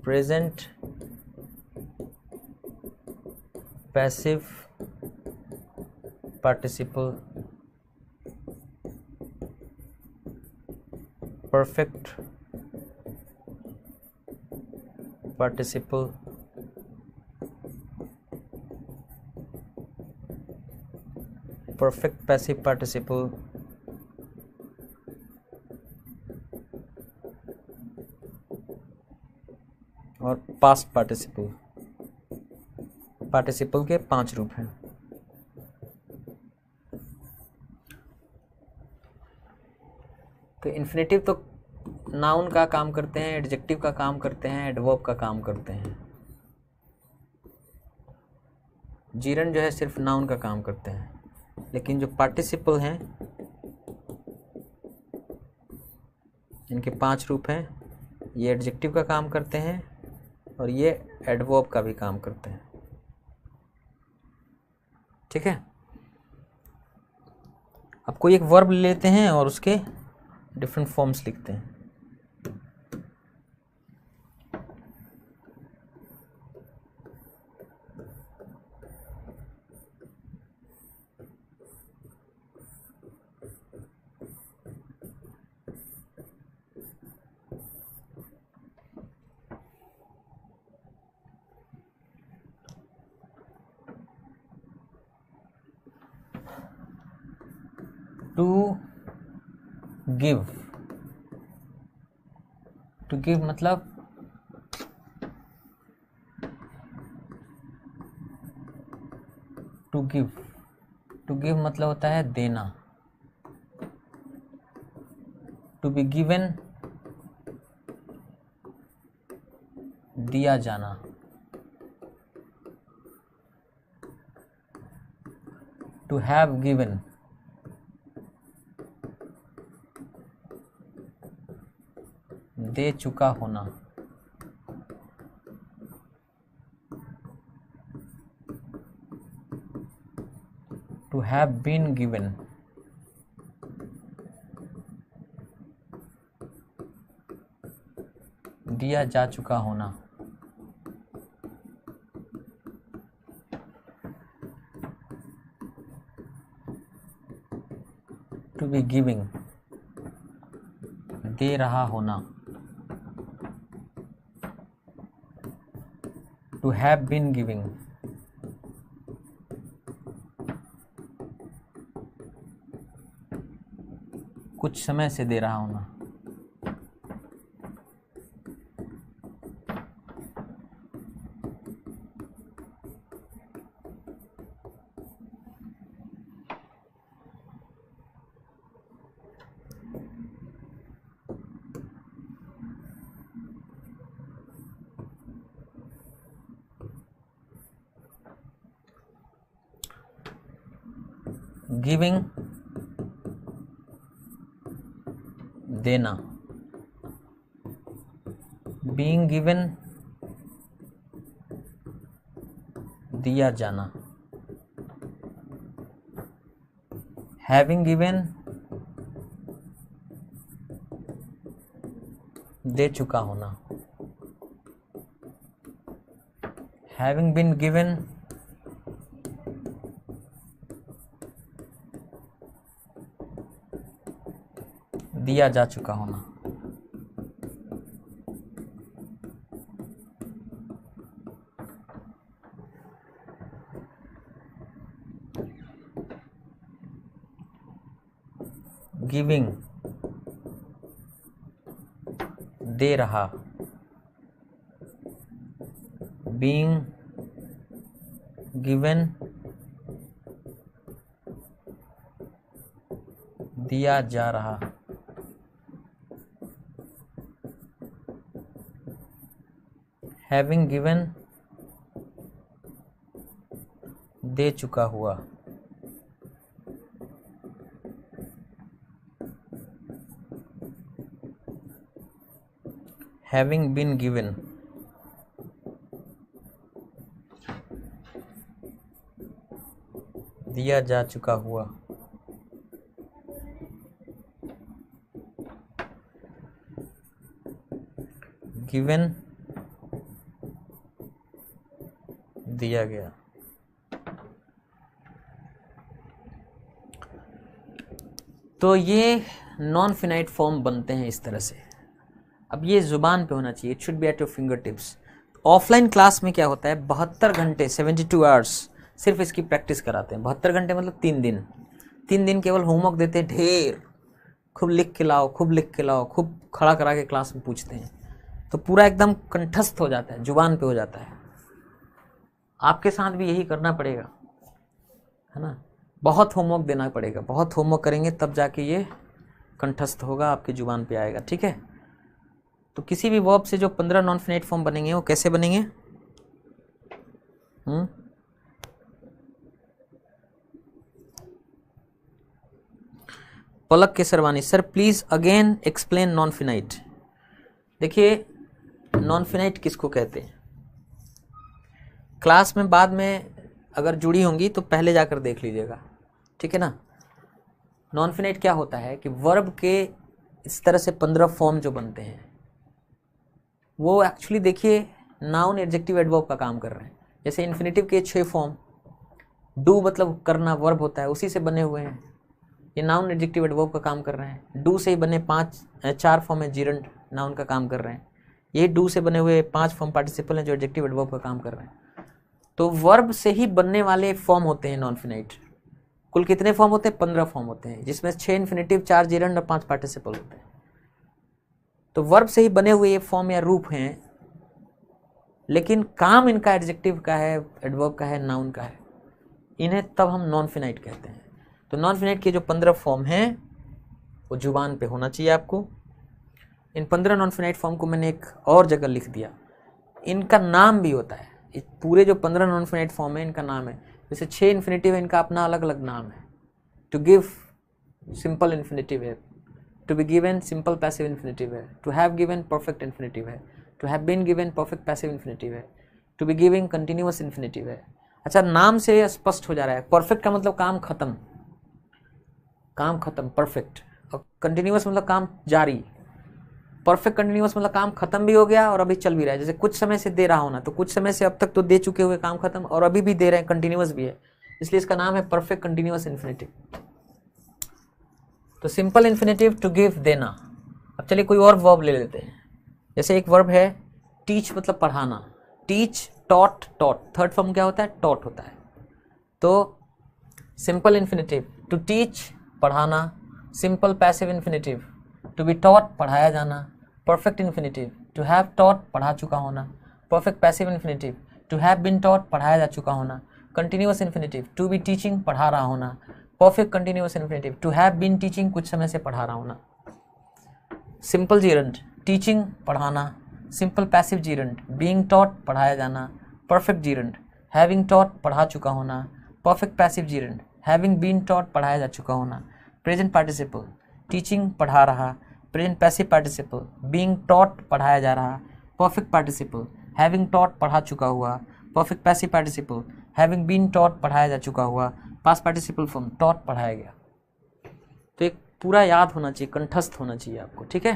present passive participle perfect participle perfect passive participle और पास्ट पार्टिसिपल। पार्टिसिपल के 5 रूप हैं। तो इन्फिनेटिव तो नाउन का काम करते हैं, एडजेक्टिव का काम करते हैं, एडवर्ब का काम करते हैं। जीरन जो है सिर्फ नाउन का काम करते हैं। लेकिन जो पार्टिसिपल हैं इनके 5 रूप हैं। ये एडजेक्टिव का काम करते हैं और ये एडवर्ब का भी काम करते हैं। ठीक है। अब कोई एक वर्ब लेते हैं और उसके डिफरेंट फॉर्म्स लिखते हैं। टू गिव, टू गिव मतलब टू गिव, टू गिव मतलब होता है देना। टू बी गिवन दिया जाना। टू हैव गिवन दे चुका होना। टू हैव बीन गिवन दिया जा चुका होना। टू बी गिविंग दे रहा होना। टू हैव बीन गिविंग कुछ समय से दे रहा होना। गिविंग देना। बीइंग गिवन दिया जाना। हैविंग गिवन दे चुका होना। हैविंग बीन गिवन दिया जा चुका होना। गिविंग दे रहा। बीइंग गिवन दिया जा रहा। हैविंग गिवन दे चुका हुआ। हैविंग बीन गिवन दिया जा चुका हुआ। गिवन दिया गया। तो ये नॉन फिनाइट फॉर्म बनते हैं इस तरह से। अब ये जुबान पे होना चाहिए, it should be at your finger tips. Offline class में क्या होता है, 72 घंटे 72 आवर्स सिर्फ इसकी प्रैक्टिस कराते हैं। 72 घंटे मतलब 3 दिन। 3 दिन केवल होमवर्क देते हैं ढेर, खूब लिख के लाओ, खूब लिख के लाओ, खूब खड़ा करा के क्लास में पूछते हैं, तो पूरा एकदम कंठस्थ हो जाता है, जुबान पे हो जाता है। आपके साथ भी यही करना पड़ेगा, है ना। बहुत होमवर्क देना पड़ेगा, बहुत होमवर्क करेंगे तब जाके ये कंठस्थ होगा, आपकी जुबान पे आएगा, ठीक है। तो किसी भी वर्ब से जो 15 नॉन फिनाइट फॉर्म बनेंगे वो कैसे बनेंगे? Palak Kesarwani, sir please again explain non finite. देखिए नॉन फिनाइट किसको कहते हैं, क्लास में बाद में अगर जुड़ी होंगी तो पहले जाकर देख लीजिएगा, ठीक है ना। नॉन फिनाइट क्या होता है कि वर्ब के इस तरह से 15 फॉर्म जो बनते हैं वो एक्चुअली देखिए नाउन एडजेक्टिव एडवर्ब का काम कर रहे हैं। जैसे इन्फिनेटिव के 6 फॉर्म, डू मतलब करना वर्ब होता है, उसी से बने हुए हैं। ये नाउन एडजेक्टिव एडवर्ब का काम कर रहे हैं। डू से ही बने 4 फॉर्म है, जीरंड नाउन का काम कर रहे हैं। ये डू से बने हुए 5 फॉर्म पार्टिसिपल हैं जो एडजेक्टिव एडवर्ब का काम कर रहे हैं। तो वर्ब से ही बनने वाले फॉर्म होते हैं नॉन फिनाइट। कुल कितने फॉर्म होते हैं? 15 फॉर्म होते हैं, जिसमें 6 इन्फिनेटिव, 4 जीरंड और 5 पार्टिसिपल होते हैं। तो वर्ब से ही बने हुए ये फॉर्म या रूप हैं, लेकिन काम इनका एडजेक्टिव का है, एडवर्ब का है, नाउन का है। इन्हें तब हम नॉन फिनाइट कहते हैं। तो नॉन फिनाइट के जो 15 फॉर्म हैं वो जुबान पे होना चाहिए आपको। इन 15 नॉन फिनाइट फॉर्म को मैंने एक और जगह लिख दिया। इनका नाम भी होता है, पूरे जो 15 नॉन फिनाइट फॉर्म है इनका नाम है। जैसे 6 इन्फिनेटिव है, इनका अपना अलग अलग नाम है। टू गिव सिंपल इन्फिनेटिव है, to be given simple passive infinitive है, to have given perfect infinitive है, to have been given perfect passive infinitive है, to be giving continuous infinitive है। अच्छा, नाम से स्पष्ट हो जा रहा है। परफेक्ट का मतलब काम खत्म, काम खत्म, परफेक्ट। और कंटिन्यूअस मतलब काम जारी। परफेक्ट कंटिन्यूअस मतलब काम खत्म भी हो गया और अभी चल भी रहा है। जैसे कुछ समय से दे रहा होना, तो कुछ समय से अब तक तो दे चुके हुए काम खत्म और अभी भी दे रहे हैं, कंटिन्यूअस भी है, इसलिए इसका नाम है परफेक्ट कंटिन्यूअस इन्फिनेटिव। तो सिंपल इन्फिनेटिव टू गिव, देना। अब चलिए कोई और वर्ब ले लेते हैं। जैसे एक वर्ब है टीच मतलब पढ़ाना, teach, taught, taught. Third form क्या होता है? टॉट होता है। तो सिंपल इन्फिनेटिव टू टीच, पढ़ाना। Simple passive infinitive to be taught, पढ़ाया जाना। Perfect infinitive to have taught, पढ़ा चुका होना। Perfect passive infinitive to have been taught, पढ़ाया जा चुका होना। Continuous infinitive to be teaching, पढ़ा रहा होना। Perfect continuous infinitive to have been teaching, कुछ समय से पढ़ा रहा होना। सिंपल जीरंड टीचिंग, पढ़ाना। Simple passive gerund being taught, पढ़ाया जाना। परफेक्ट जीरंड हैविंग टॉट, पढ़ा चुका होना। Perfect passive gerund having been taught, पढ़ाया जा चुका होना। प्रेजेंट पार्टिसिपल टीचिंग, पढ़ा रहा। Present passive participle being taught, पढ़ाया जा रहा। परफेक्ट पार्टिसिपल हैविंग टॉट, पढ़ा चुका हुआ। Perfect passive participle having been taught, पढ़ाया जा चुका हुआ। पास्ट पार्टिसिपल फॉर्म टॉट, पढ़ाया गया। तो एक पूरा याद होना चाहिए, कंठस्थ होना चाहिए आपको, ठीक है।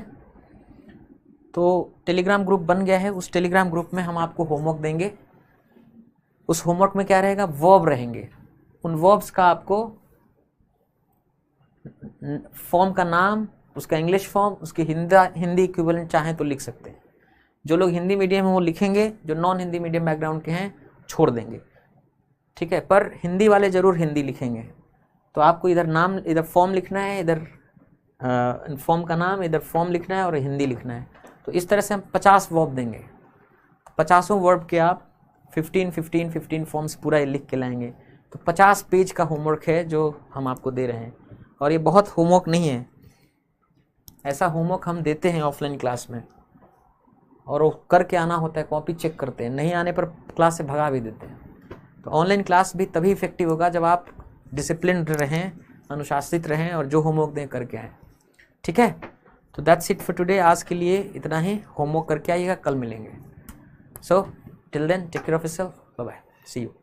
तो टेलीग्राम ग्रुप बन गया है। उस टेलीग्राम ग्रुप में हम आपको होमवर्क देंगे। उस होमवर्क में क्या रहेगा? वर्ब रहेंगे। उन वर्ब्स का आपको फॉर्म का नाम, उसका इंग्लिश फॉर्म, उसकी हिंदी इक्विवेलेंट चाहें तो लिख सकते हैं। जो लोग हिंदी मीडियम है वो लिखेंगे, जो नॉन हिंदी मीडियम बैकग्राउंड के हैं छोड़ देंगे, ठीक है। पर हिंदी वाले ज़रूर हिंदी लिखेंगे। तो आपको इधर नाम, इधर फॉर्म लिखना है, इधर फॉर्म का नाम, इधर फॉर्म लिखना है और हिंदी लिखना है। तो इस तरह से हम 50 वर्ब देंगे। 50 वर्ब के आप 15 फॉर्म्स पूरा लिख के लाएंगे। तो 50 पेज का होमवर्क है जो हम आपको दे रहे हैं। और ये बहुत होमवर्क नहीं है, ऐसा होमवर्क हम देते हैं ऑफलाइन क्लास में, और वो करके आना होता है, कॉपी चेक करते हैं, नहीं आने पर क्लास से भगा भी देते हैं। तो ऑनलाइन क्लास भी तभी इफेक्टिव होगा जब आप डिसिप्लिन रहें, अनुशासित रहें और जो होमवर्क दें करके आएँ, ठीक है। तो दैट्स इट फॉर टुडे। आज के लिए इतना ही। होमवर्क करके आइएगा, कल मिलेंगे। So till then take care of yourself, bye bye, see you.